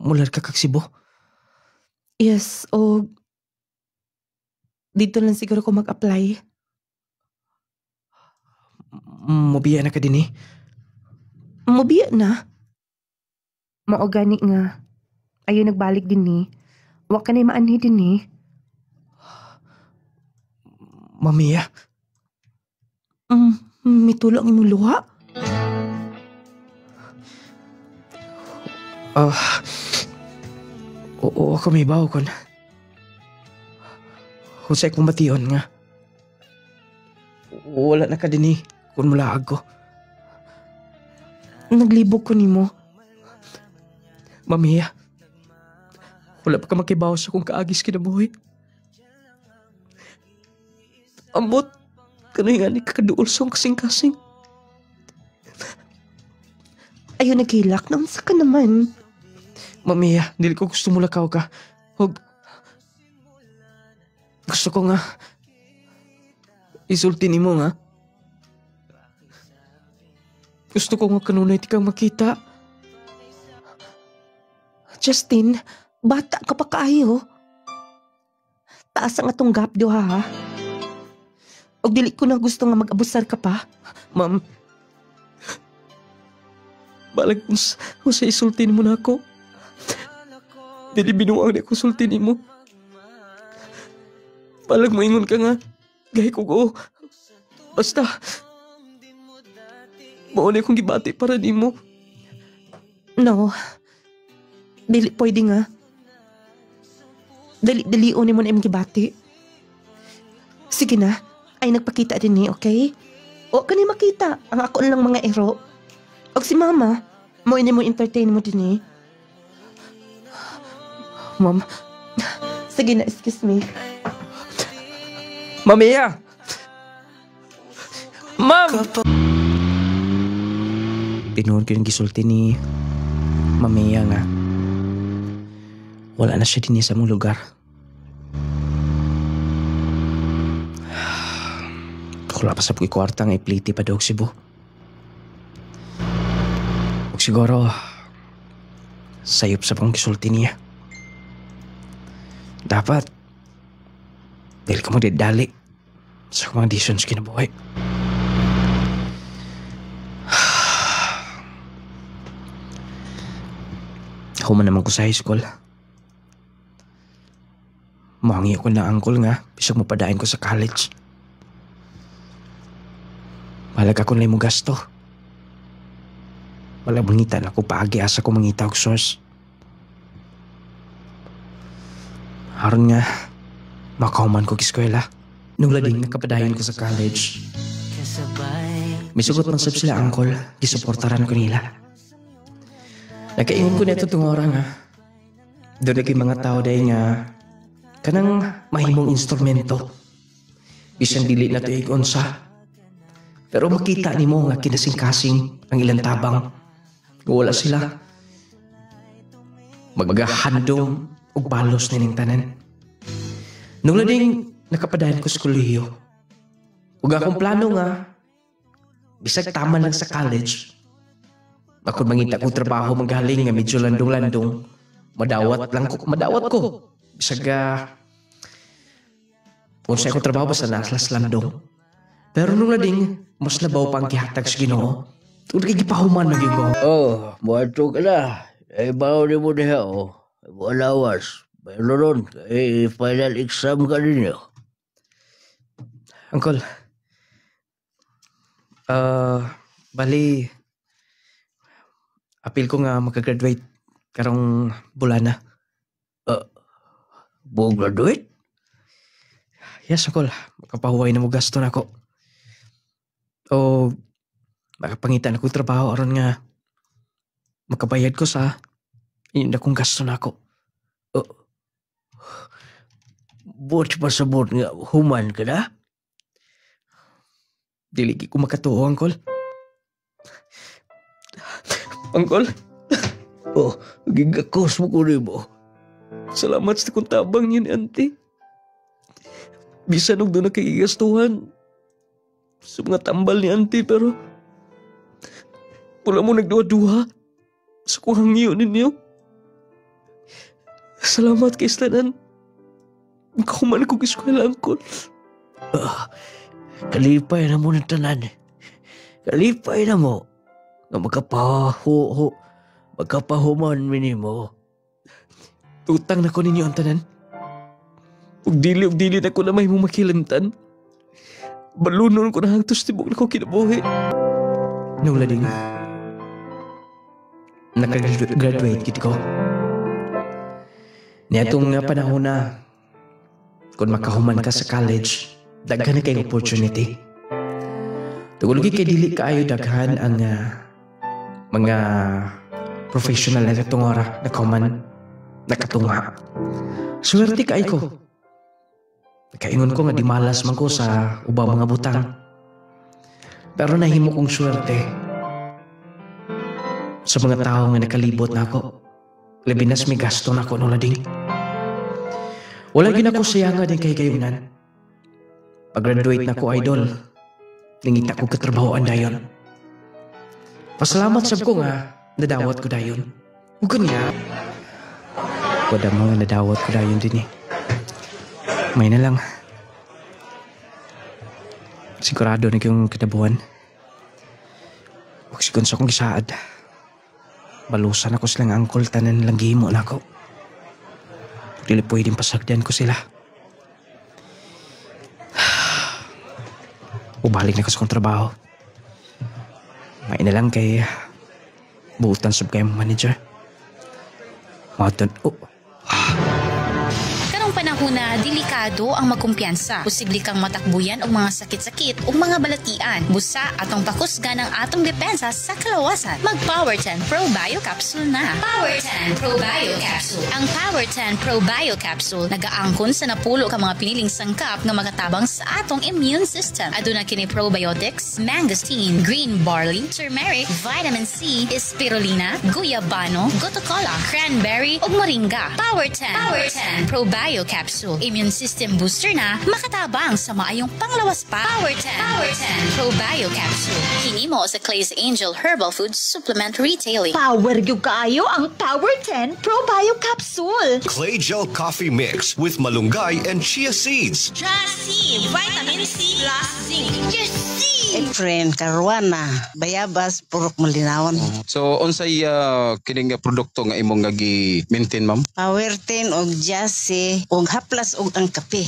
Mular ka kag Cebu? Yes, o dito lang siguro ko mag-apply. Mubiya na ka din eh. Mubiya na. Mao gani nga. Ayaw nagbalik din ni. Wa ka na maanhi din ni. Mamiya, Mitulong imong luha. oo ako may bawo kon. Husay kong bation nga. Wala na ka din eh, kung mulaag ko. Naglibog ko nimo. Mamiya, wala pa ka makibaw sa kung kaagis kinabuhi. Ambot, kano'y nga ni kakaduol sa kasing-kasing. Ayaw naghilak nang sa ka naman. Mamiya, dili ko gusto mulakaw ka. Hug, gusto ko nga isulti nimo nga. Gusto ko nga kanunay ti kang makita. Justin, bata ka pa kaayo. Taas ang atong gap do ha. Og dili ko na gusto nga mag-abusar ka pa. Ma'am, balag kung sa isulti mo na ako. Dili binuang na ko sulti mo. Balag mo ingon ka nga. Gahi ko ko. Basta, mauna kong gibati para nimo. No. Dili pwede nga. Dali-dalion mo na imong gibati. Sige na. Ay nagpakita din ni, okay? O kani makita. Ang ako lang mga ero. Og si mama, mo ini mo entertain mo din ni. Ma'am, Sige na, excuse me. Mamiya! Ma'am! Tinuod ko yung gisulti ni Mamiya nga. Wala na siya din sa mong lugar. Wala pa sa kwarta nga ipliti pa daw Cebu. Ug siguro, sayop sa pang gisulti niya. Dapat, dahil ka mo didali sa mga decisions kinabuhay. Human naman ko sa high school. Mahangi ako na angkol nga, bisag mapadain ko sa college. Malag ako na mo gasto. Malag mangitan ako paagi asa ko mangita og source. Haron nga, makahuman ko kiskwela. Nung lading nakapadayon ko sa college. Misugot man sab sila angkol, gisuportaran ko nila. Nakaingon ko nito itong oras nga. Doon naging mga tao dahil nga kanang mahimong instrumento. Bisan dili na ito ikonsa. Pero makita ni mo nga kinasing-kasing ang ilang tabang. Wala sila. Magahandong o balos na ning tanan. Nung lading nakapadayan ko sa kolehiyo, ug akong plano nga, bisag tama lang sa college, ako mangita kong trabaho magaling nga medyo landong-landong, madawat ko. Bisag kung sa akong trabaho basta naslas landong. Pero nung lading, mas labaw pang gihatag sa Ginoo. Tungkol kay gipahuman maging ko. Oh, buhato ka na. Eh, bawo ni mo niya, oh. Alawas. Pero ron, eh, final exam ka ninyo. Uncle, bali, apil ko nga magka-graduate karong bulana. Buong graduate? Yes, Uncle, makapahuway na mo gasto na ako. O, makapangitan ako trabaho aron nga makabayad ko sa yun na kong gasto na ako. Buot pasabot nga, human ka na? Dili ko makatuo, Uncle. Uncle, Oh, gigakos mo ko rin mo. salamat sa kong tabang yun, auntie. Bisan og doon na kagigastuhan sa mga tambal ni auntie, pero wala mo nagduha-duha sa kong hangyo ninyo. Salamat kay Stanan. Kahuman ko kiskwela, Uncle. Kalipay na mo ng tanan. Kalipay na mo. Nga magkapahuman minimo. Tutang na ko ninyo ang tanan. Ug dili na ko na may mong makilantan. Balunon ko na hangtos tibok na ko kinabuhi. Nung lading, nakagraduate gid ko. Niatong nga panahon na, kung makahuman ka sa college, daghan na kayong opportunity. Tugulugi kay dili kaayo daghan ang mga professional na katungora na kuman nakatunga. Swerte kaayo ko. Nakaingon ko nga di malas man ko sa ubang mga butang. Pero nahimo kong swerte sa mga tao nga nakalibot na ako. Labinas may gasto na ako nung lading. Wala gina ko sayanga din kay kayunan. Pag-graduate na ko, idol, nangita ko katrabahoan dayon. Pasalamat sab ko nga nadawat ko dayon. Ugan nga. Wala mga nadawat ko dayon din eh. May na lang. Sigurado na kayong kinabuhan. Huwag sigon sa akong gisaad. Balusan ako silang angkol, tanan lang gihimo na ako. Dili pwedeng pasagdan ko sila. Ubalik na ko sa kong trabaho. May na lang kay buutan sub kay manager. Maton, Karong panahon na delikado ang magkumpiyansa. Posible kang matakbuyan og mga sakit-sakit ug mga balatian. Busa atong pakusgan ang atong depensa sa kalawasan. Mag Power 10 Pro Bio Capsule na. Power 10 Pro Bio Capsule. Ang Power 10 Pro Bio Capsule nagaangkon sa napulo ka mga piniling sangkap nga magatabang sa atong immune system. Aduna kini probiotics, mangosteen, green barley, turmeric, vitamin C, spirulina, guyabano, gotocola, cranberry ug moringa. Power 10 Pro Bio Capsule. Immune system booster na makatabang sa maayong panglawas pa. Power 10 Pro Bio Capsule. Hinimo sa Clay's Angel Herbal Food Supplement Retailing. Power gyud kaayo ang Power 10 Pro Bio Capsule. Clay Gel Coffee Mix with malunggay and chia seeds. Jasi, vitamin C plus zinc. Jasi! Efren, Caruana, Bayabas, Purok Malinawan. So, unsay kining produkto nga imong gi-maintain, ma'am? Power 10 og Jasi, og haplas og ang kape.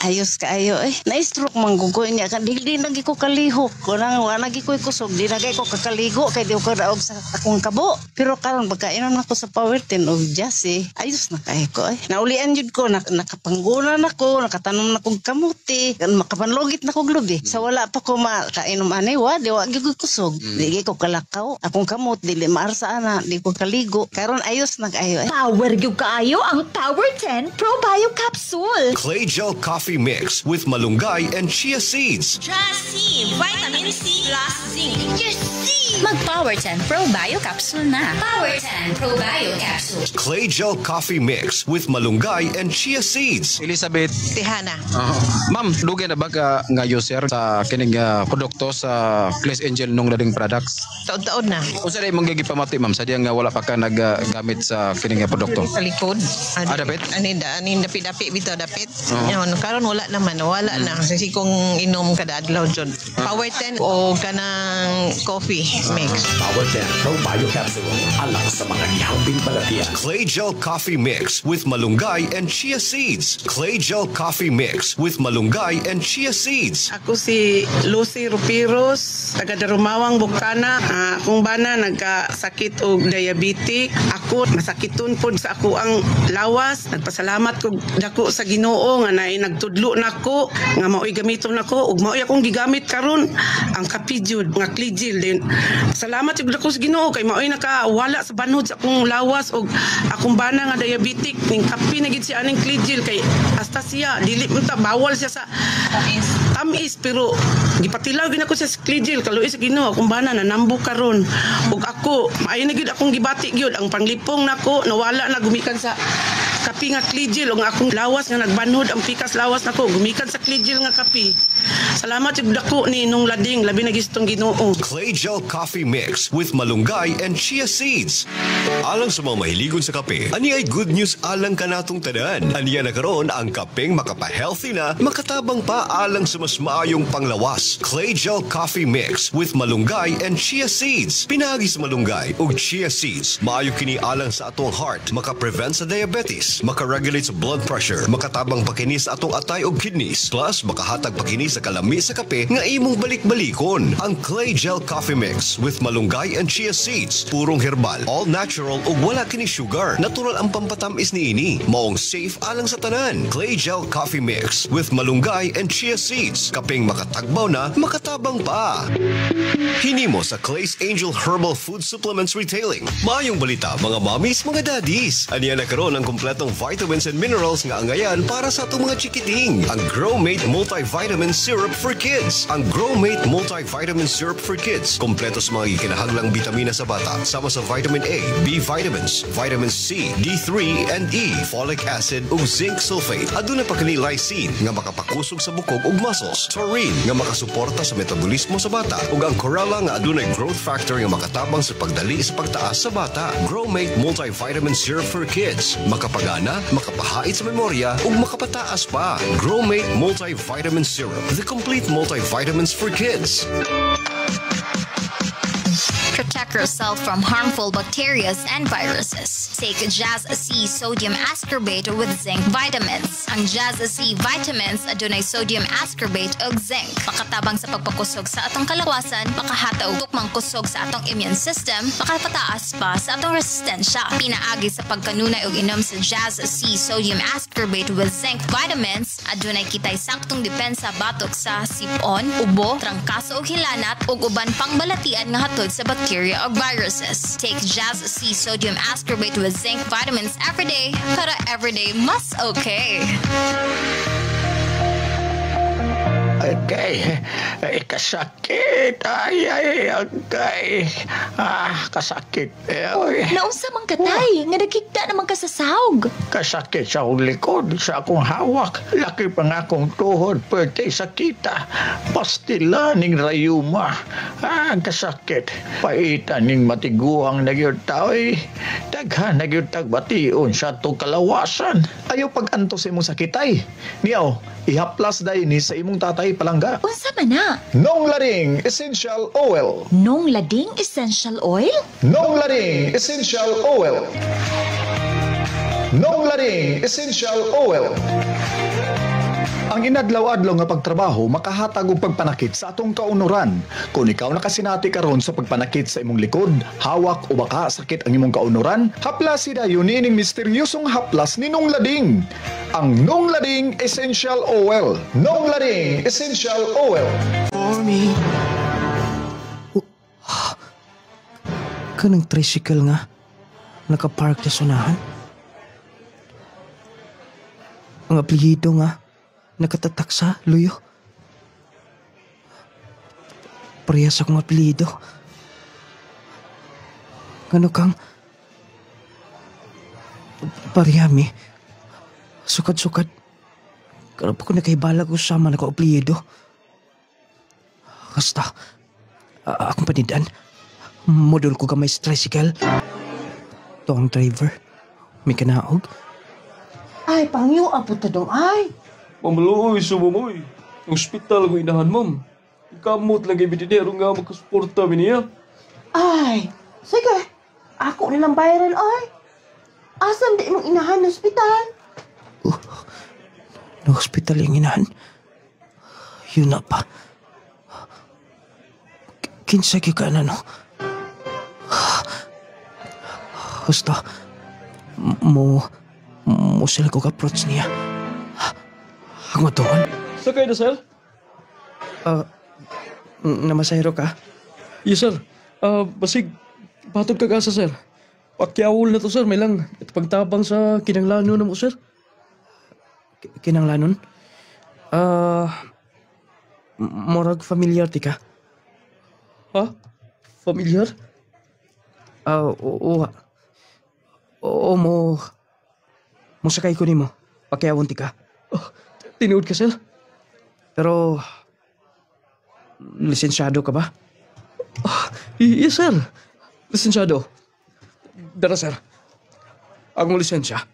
Ayos kaayo eh. Na-stroke manggugoy niya. Di lagi ko kalihok. Kunang wala lagi ko kusog. Di lagi ko kakaligo. Kaya di ko daog sa akong kabo. Pero karon pagkainom ako sa Power 10 og Jasi, ayos na kaayo ko eh. Naulian jud ko. Nakapanggulan ako. Nakatanom na kong kamuti. Makapanlogit na kong lubi. Sa wala pa ko kainom anay wa di wa gyud kusog. Di ko kalakaw. Akong kamot dili maarsa ana, di ko kaligo. Karon ayos na kaayo eh. Power gyud kaayo ang Power 10 Pro Bio Capsule. Clay Gel Coffee Mix with malunggay and chia seeds. Jasi, vitamin C plus zinc. Jasi! Mag Power 10 Pro Bio Capsule na. Power 10 Pro Bio Capsule. Clay Gel Coffee Mix with malunggay and chia seeds. Elizabeth. Tihana. Ma'am, dugay na ba ka nga user sa kining produkto sa Clay's Angel nung lading products? Taon-taon na. Unsa day mong gigipamati, ma'am? Sa diyan nga wala pa ka naggamit sa kining produkto? Sa likod. Dapit? Anin dapi bitaw dapit. Yan, karon wala naman. Wala na. Kasi kung inom kada adlaw jud. Power 10 o kanang coffee mix. Power 10 Pro Bio Capsule. Alak sa mga gihambing balatian. Clay Gel Coffee Mix with malunggay and chia seeds. Clay Gel Coffee Mix with malunggay and chia seeds. Ako si Lucy Rupiros, taga Darumawang, Bukana. Akong bana nagkasakit og diabetic. Ako masakiton pod sa ako ang lawas. Nagpasalamat ko dako sa Ginoo nga naay nagtudlo nako nga maoy gamiton nako ug maoy akong gigamit karon ang kapijud nga Cligil din. Salamat jud dako sa Ginoo kay maoy nakawala sa banhod sa akong lawas ug akong bana nga diabetic ning kapi na gid siya aning Cligil kay hasta siya dili man ta bawal siya sa tamis pero gipatilaw gid ako sa Cligil kaluoy sa Ginoo akong bana na nambo karon ug ako maayo na gid akong gibati gyud ang panglipong nako nawala na gumikan sa kapi nga Klijil o nga akong lawas nga nagbanhod ang pikas lawas nako gumikan sa Klijil nga kapi. Salamat yung dako ni Nung Lading, labi na gistong Ginoo. Clay Gel Coffee Mix with malunggay and chia seeds. Alang sa mga mahiligon sa kape, ani ay good news alang kanatong tanan. Aniya na karon ang kapeng makapa-healthy na, makatabang pa alang sa mas maayong panglawas. Clay Gel Coffee Mix with malunggay and chia seeds. Pinagi sa malunggay ug chia seeds, maayo kini alang sa atong heart, maka-prevent sa diabetes, maka-regulate sa blood pressure, makatabang pa kini sa atong atay ug kidneys, plus makahatag pa kini sa kalami sa kape nga imong balik-balikon. Ang Clay Gel Coffee Mix with malunggay and chia seeds, purong herbal, all natural ug wala kini sugar. Natural ang pampatamis niini, maong safe alang sa tanan. Clay Gel Coffee Mix with malunggay and chia seeds, kapeng makatagbaw na, makatabang pa. Hinimo sa Clay's Angel Herbal Food Supplements Retailing. Maayong balita mga mommies, mga daddies. Aniya na karon ang kompletong vitamins and minerals nga angayan para sa atong mga chikiting. Ang Growmate Multivitamin Syrup for Kids. Ang Growmate Multivitamin Syrup for Kids, kompleto sa mga ikinahanglang bitamina sa bata, sama sa vitamin A, B vitamins, vitamin C, D3 and E, folic acid ug zinc sulfate. Aduna pa kini lysine nga makapakusog sa bukog ug muscles, taurine nga makasuporta sa metabolismo sa bata, ug ang chlorella nga adunay growth factor nga makatabang sa pagdali sa pagtaas sa bata. Growmate Multivitamin Syrup for Kids, makapagana, makapahait sa memorya ug makapataas pa. Growmate Multivitamin Syrup, the complete multivitamins for kids. Protect yourself from harmful bacteria and viruses. Take Jazz C Sodium Ascorbate with Zinc Vitamins. Ang Jazz C Vitamins adunay sodium ascorbate ug zinc. Makatabang sa pagpakusog sa atong kalawasan, makahataw tukmang kusog sa atong immune system, makapataas pa sa atong resistensya. Pinaagi sa pagkanunay ug inom sa Jazz C Sodium Ascorbate with Zinc Vitamins, adunay kitay saktong depensa batok sa sipon, ubo, trangkaso ug hilanat ug uban pang balatian nga hatod sa bacteria or viruses. Take Jazz C Sodium Ascorbate with Zinc Vitamins every day, para every day mas okay. Okay, kasakit. Ay, kasakit. Nausa man katay, nga nakikita naman ka sa sahog. Kasakit sa akong likod, sa akong hawak. Laki pa nga akong tuhod, pwede sakita. Pastila ning rayuma. Kasakit. Paitan ning matiguang nagyod tao'y. Daghan nagyod tagbation sa itong kalawasan. Ayaw pag-antos imong sakitay. Niyaw, ihaplas dahi ni sa imong tatay palangga. Unsa man na? Nong Lading Essential Oil. Nong Lading Essential Oil? Nong Lading Essential Oil. Nong Lading Essential Oil. Ang inadlaw-adlaw nga pagtrabaho makahatag og pagpanakit sa atong kaunuran. Kung ikaw nakasinati karon sa pagpanakit sa imong likod, hawak o baka sakit ang imong kaunuran, haplas dayon nining misteryosong haplas ni Nong Lading. Ang Nong Lading Essential Oil. Nong Lading Essential Oil. For me. Kanang tricycle nga nakapark sa sunahan. Ang apelyido nga nakatatak sa luyo. Parehas akong apelyido. Ano kang parihami. Sukad-sukad. Karap ako nakaibalag ko sa man ako apelyido. Basta, akong panidan. Model ko gamay sa tricycle. Ito ang driver. May kanaog. Ay, pangyo, apo ta dong ay. Mamaluoy, sumamoy. Ang ospital ko inahan, ma'am. Ikamot lagi bidinero nga magkasuporta niya. Ay, sige. Ako nilang bayaran, ay. Asam di mong inahan ng ospital? Na-hospital yung inahan. Yun na pa. Kinsay ka na, no? Basta, mo sila ko ka-approach niya. Ang matuon. Sakay na, sir? Namasahiro ka? Yes, sir. Basig, patod ka kasa, sir. Pakyawol na to, sir. May lang. Ito pagtabang sa kinanglanon na mo, sir. Kinanglanon? Morag familiar ti ka? Ha? Familiar? Oo. Oo mo. Musakay ko nimo. Pakiawon ti ka. Tinuod ka, sir? Pero, lisensyado ka ba? Yes, sir. Lisensyado. Dara, sir. Ang lisensya.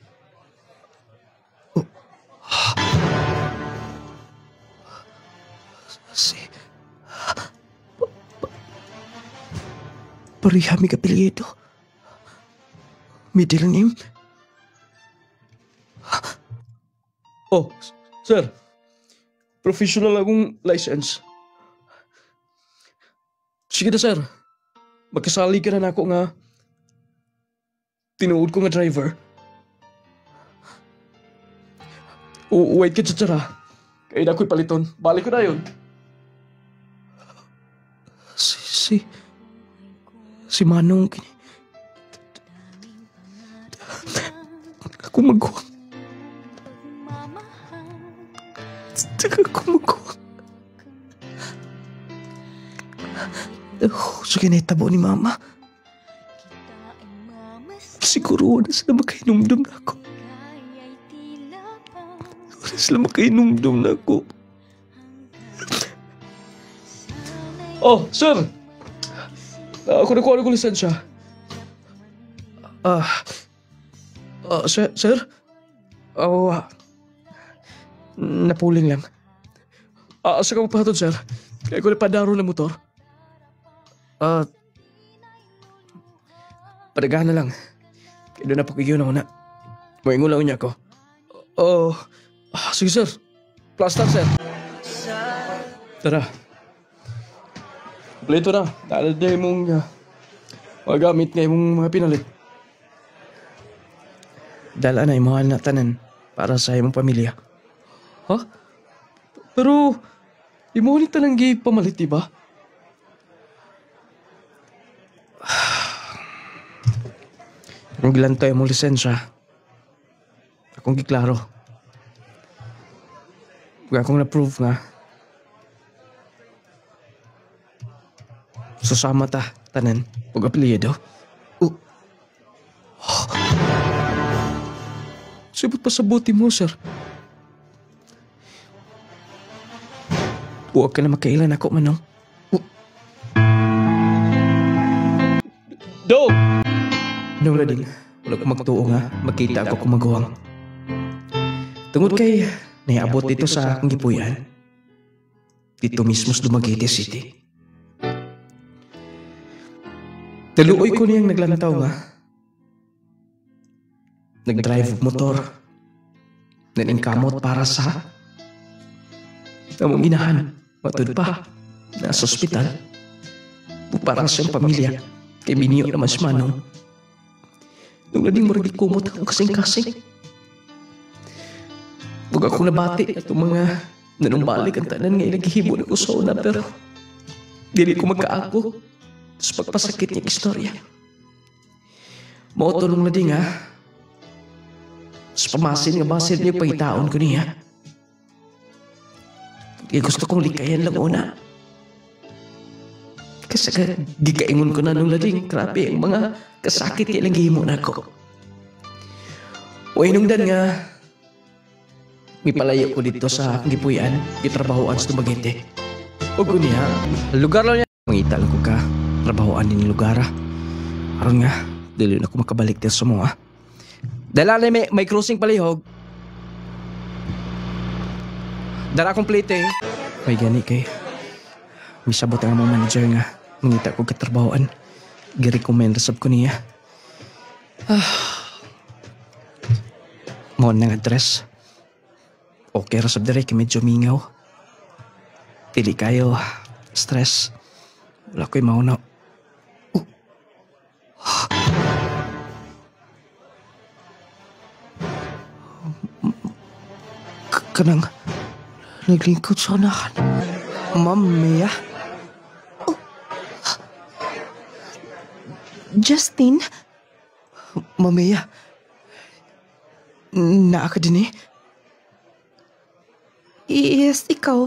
Parihami kapilyedo. Middle name? Oh, sir. Professional akong license. Sige na, sir. Magkasali ka na ako nga tinuod ko nga driver. Wait ka tsara. Kaya na ako'y paliton. Balik ko na yun. Si Manong kini. Ako magkuha. Ako magkuha. Sige na itabo ni Mama. Siguro wala sila makainumdum na ako. Wala sila makainumdum na ako. Oh, sir! Ako nakuha ko lisensya. Sir? Napuling lang. Asa ka magpahatod, sir? Kaya ko napadaro ng motor. Padagahan na lang. Kaya doon na pagkigyo na una. Moingulaw niya ako. Sige, sir. Plastar, sir. Tara. Kompleto na. Daladay mong magamit na mong mga pinalit. Dala na imong na tanan para sa imong pamilya. Ha? Pero, imuhuli tanang gay pamalit, diba? Kung gilantay mong lisensya, akong giklaro. Kung akong na-prove nga, susama ta, tanan, ug apelyido. Sibot pa sa buti mo, sir. Huwag ka na makailan ako, Manong. Do! Nung lading, wala ko magtuo nga, makita ako kumagawang. Tungod kay, naiabot dito sa akong gipuyan. Dito mismo sa Dumaguete City. Daluoy ko niyang naglantaw nga. Nag-drive motor. Naningkamot para sa namong inahan. Matud pa. Nasa ospital. Para sa siyang pamilya. Kay biniyo naman si Manong. Nung lading maragi kumot ako kasing-kasing. Huwag akong nabati at mga nanumbalik ang tanan nga ilagihibo na ko sa una pero dili ko magkaako sa pagpasakit niyang istorya. Mauto nung lading ha. Sa pamasin nga basit niyo pagitaon ko niya. Kaya gusto kong likayan lang una. Kasi gikaingon ko na nung lading grabe ang mga kasakit ilang gihimo na ako. Uy nung dan nga may palayo ko dito sa gipuyan, gitrabahoan sa Dumaguete. O niya, lugar lang niya. Mangita lang ko ka, trabahoan din yung lugar. Aron nga, dili na ako makabalik din sa mga. Dala na may crossing palihog. Dala complete eh. May gani kay. May sabot ang mga manager nga. Mangita ko katrabahoan. Gi-recommend sab ko niya. Mo nang address. Okay ra sab dire kay medyo mingaw. Dili kayo stress. Wala ko'y mauna. Kanang naglingkod sa unahan. Ma'am Mia. Justin? Ma'am Mia. Naa ka din eh? Yes, ikaw.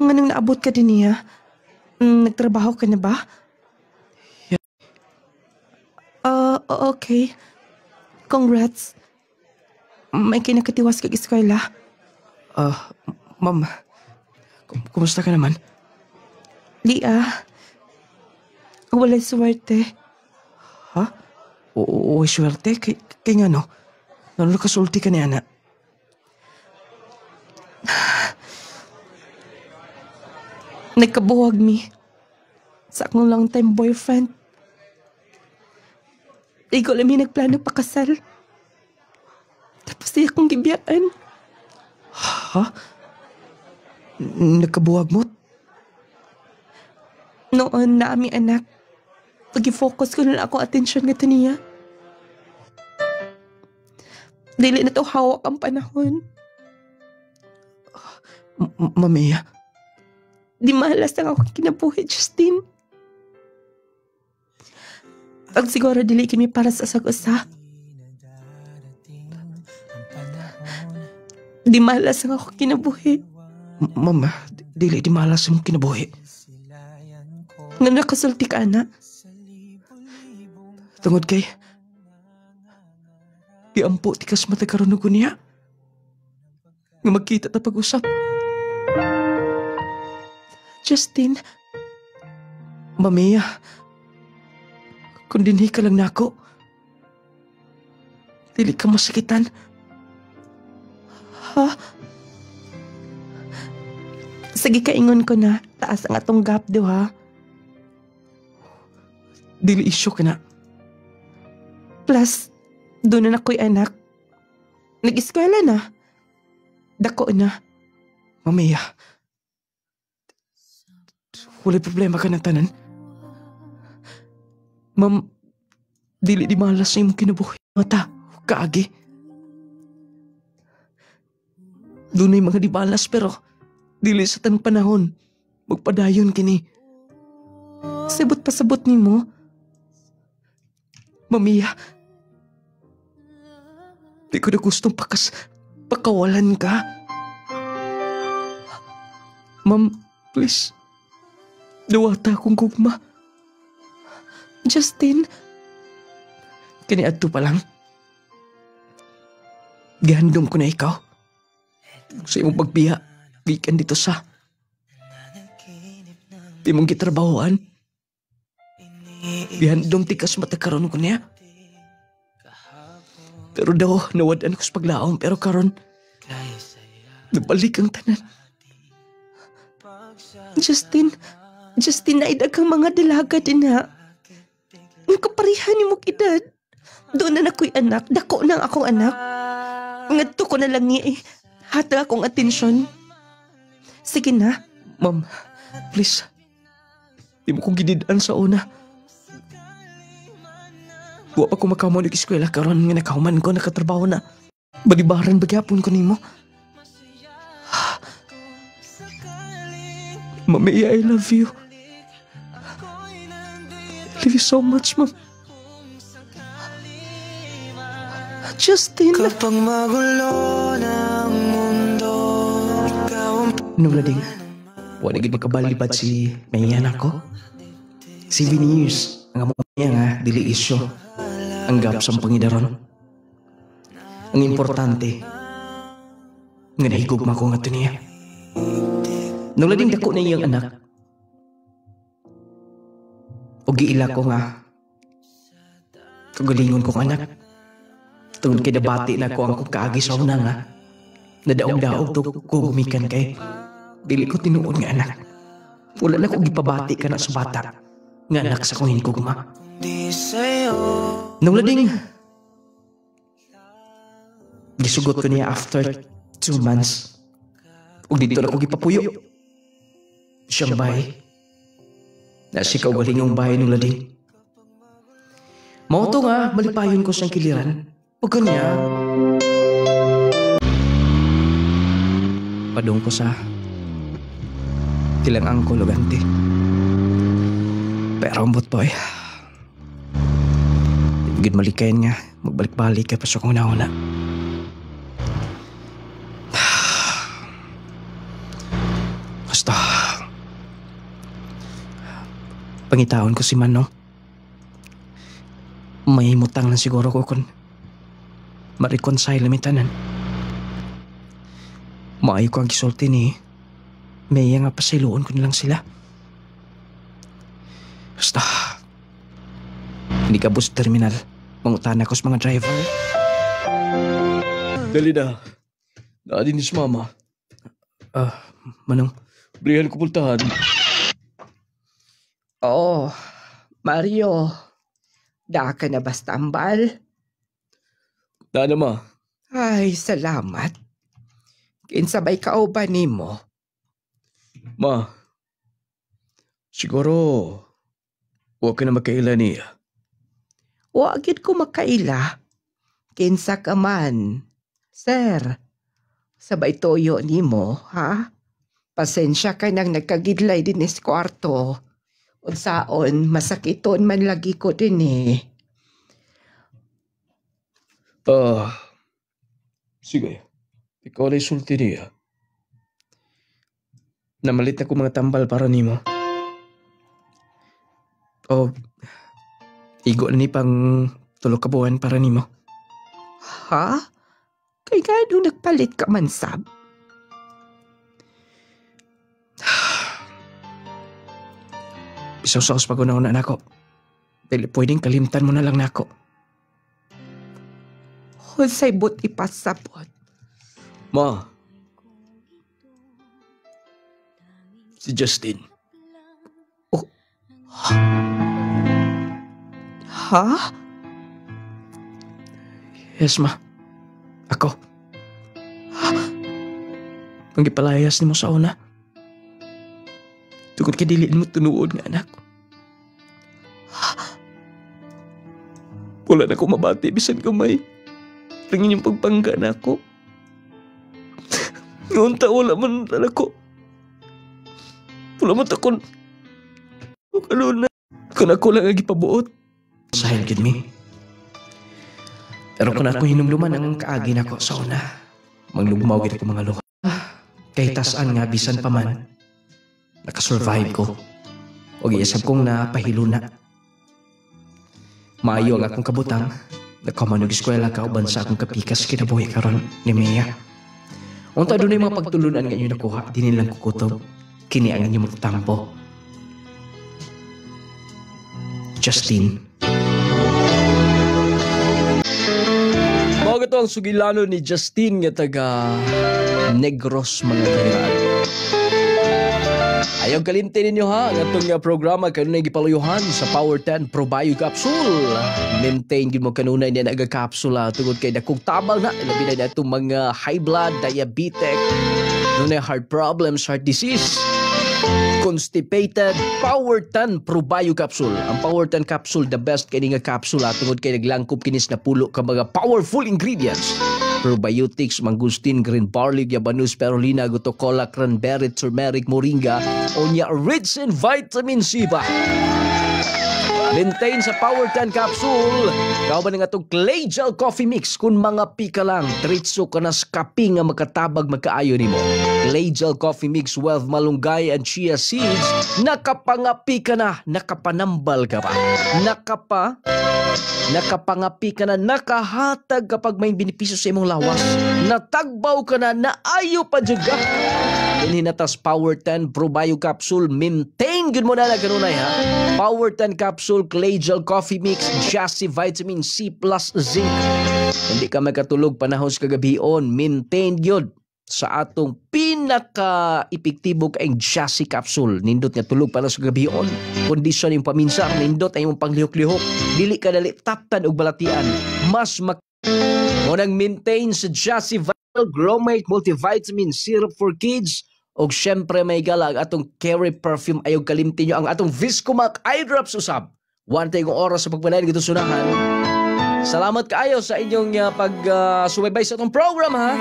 Nga nang naabot ka din niya. Nagtrabaho ka na ba? Okay. Congrats. may kinakatiwas kag eskwela. Ma'am, kumusta ka naman? Di walay swerte. Ha? Oo, swerte? Kay nga no? Kasulti ka ni Ana? Nagkabuwag mi sa akong long time boyfriend. Igo lang mi nagplano pakasal. Tapos di akong gibiyaan. Ha? Nagkabuwag mo? Noon na ami anak, pag-focus ko na lang ako atensyon nga niya. Dili na to hawak ang panahon. Mamiya? Di mahalas lang ako kinabuhi, Justin. Pag siguro dili kami para sa sag-usa. Di mahalas lang ako kinabuhi. Mama, dili di mahalas mong kinabuhi. Nga nakasulti ka, anak. Tungod kay iampo ti kas matagaroon ko niya. Nga magkita ta pag-usap. Justin. Mamiya, kung dinhi ka lang nako, dili ka masakitan. Ha? Sige kaingon ko na, taas ang atong gap do ha. Dili isyo ka na. Plus, doon na ako'y anak. Nag-eskwela na. Dako na. Mamiya, wala problema ka ng tanan. Ma'am, dili di malas na imong kinabuhi. Mata, kaagi. Doon ay mga di balas pero dili sa tanong panahon. Magpadayon kini. Sabot pasabot ni mo. Mamiya, di ko na gustong pakawalan ka. Ma'am, please. Dawata akong gugma. Justin. Kaniadto pa lang. Gihandom ko na ikaw. Sa imong pagbiya, gikan dito sa imong gitrabahoan. Gihandom tikas matakaroon ko niya. Pero daw, nawadan ko sa paglaom. Pero karon, nabalik ang tanan. Justin, naidag kang mga dalaga din ha. Ang kaparihan ni mong edad. Doon na ako'y anak, dako na akong anak. Ngadto ko na lang niya hata akong atensyon. Sige na. Ma'am, please. Di mo kong gididaan sa una. Wa pa ko makaw mo nag-eskwela karon nga nakahuman ko, nakatrabaho na. Balibaran bagyapon ko nimo. Mami, I love you. I love you so much, Ma'am. Justin. Kapag magulo ng mundo, Nung lading, wala gid makabalibad si mayan ako. 7 years, ang amo niya nga, dili isyo. Ang gap sa pangidaron. Ang importante, nga nahigugma ko nga ito niya. Nung lading dako na iyang anak, o giila ko nga, kagalingon kong anak. Tungod kay dabati na ko ang kong kaagi sa una nga, nadaog-daog to kugumikan kay, dili ko tinuod nga anak. Wala na ko gipabati ka na sa bata, nga anak sa kong hinkugma. Nung lading, gisugot ko niya after 2 months. O dito na ko gipapuyo. Siyang bahay. Nasi kaugalingong bahay nung lading. Mauto nga, malipayon ko siyang kiliran. O kanya, padung ko sa tilang angko lugante. Pero ambot boy. Gid malikayan nga, magbalik-balik kay pasok ko na. Basta, pangitaon ko si Manong. May mutang na siguro ko kung ma-reconcile mi tanan. Maayo ko ang gisulti ni Maya nga pasiluon ko nilang sila. Basta, hindi ka bus terminal. Mangutana ko sa mga driver. Dali na. Naadin ni si mama. Manong? Brihan ko pultahan. Oh, Mario. Da ka na basta ambal? Da na ma. Ay, salamat. Kinsabay kauban nimo. Ma, siguro, huwag ka na magkaila niya. Wagid ko makaila. Kinsa ka man. Sir, sabay toyo nimo, ha? Pasensya ka nang nagkagidlay din is kwarto. Unsaon, masakiton man lagi ko din eh. Sige. Ikaw na isulti niya. Namalit na ko mga tambal para nimo. O, igo na ni pang 3 ka buwan para nimo. Ha? Kay gano nagpalit ka man, Sab? Isaw-saos pag una-una na ako. Dili pwedeng kalimtan mo na lang na ako. Hunsay buti pasapot. Ma. Si Justin. Oh. Ha? Yes, ma. Ako. Pangipalayas ni mo sa una. Tungkol kay dili mo tunuod nga anak. Wala na ko mabati bisan kamay. Tingin yung pagpangga na ako. Noon wala man ako. Wala man takon. Ano na. Kung ako lang ang ipabuot. Sahil gid mi. Pero kung ako hinumluman ang kaagi na ko sa una, manglugmaw gid ko mga luha. Kay tasan nga bisan pa man, nakasurvive ko. O giisab kong napahilo na. Maayo ang akong kabutang, nagkamanog eskwela kauban sa akong kapikas kinabuhi karon ni Mia. Unta doon ay mga pagtulunan nga inyo nakuha, di nilang kukutob. Kini ang inyong magtampo. Justin. Mga ito ang sugilano ni Justin nga taga Negros mga kairan. Ayaw kalimtin ninyo ha, ang itong programa kanunay gipaluyuhan sa Power 10 Pro Bio Capsule. Maintain yun mo kanunay niya naga-capsula tungod kay dakong tabang na, ilabi na itong mga high blood, diabetic, nunay heart problems, heart disease, constipated. Power 10 Pro Bio Capsule. Ang Power 10 Capsule, the best kini nga capsule tungod kay naglangkop kinis na pulo ka mga powerful ingredients. Probiotics, mangustin, green barley, yabanus, spirulina, gutocola, cranberry, turmeric, moringa, onya rich in vitamin C ba? Maintain sa Power 10 Capsule. Kauban nga itong Clay Gel Coffee Mix. Kung mga pika lang, tritso ka na kape nga makatabag magkaayo nimo. Clay Gel Coffee Mix with malunggay and chia seeds. Nakapangapi ka na, nakapanambal ka pa. Nakapangapi ka na, nakahatag kapag may benepisyo sa imong lawas. Natagbaw ka na, naayo pa dyaga. Inhinatas Power 10 Pro Bio Capsule. Maintain yun mo na kanunay ha. Power 10 Capsule, Clay Gel Coffee Mix, Jassy Vitamin C plus Zinc. Hindi ka makatulog panahon sa kagabion. Maintain yun sa atong pinaka-epektibo kaing Jassy Capsule. Nindot nga tulog para sa kagabion. Kondisyon yung paminsa. Nindot ay yung panglihok-lihok. Dili ka dali taptan og balatian. Mas mo nang maintain sa Jassy Vital Gromate Multivitamin Syrup for Kids. O syempre may galag atong Carry Perfume. Ayaw kalimtin nyo ang atong Viscomac Eye Drops usab. Wantay kong oras sa pagpanayin gito sunahan. Salamat kaayo sa inyong pag-subaybay sa atong program ha.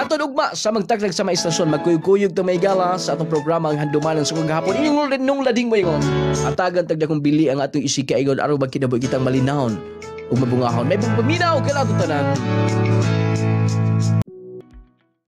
Atong ugma sa magtagtag sa mga istasyon. Magkuyog-kuyog na may gala sa atong programa ang handumanan sa kagahapon. Inyong rin nung lading mo yun. Atagan tagda kong bili ang atong isika igon. Araw magkinaboy kitang malinahon. Ug mabungahon. May pagpaminaw kailangan tanan.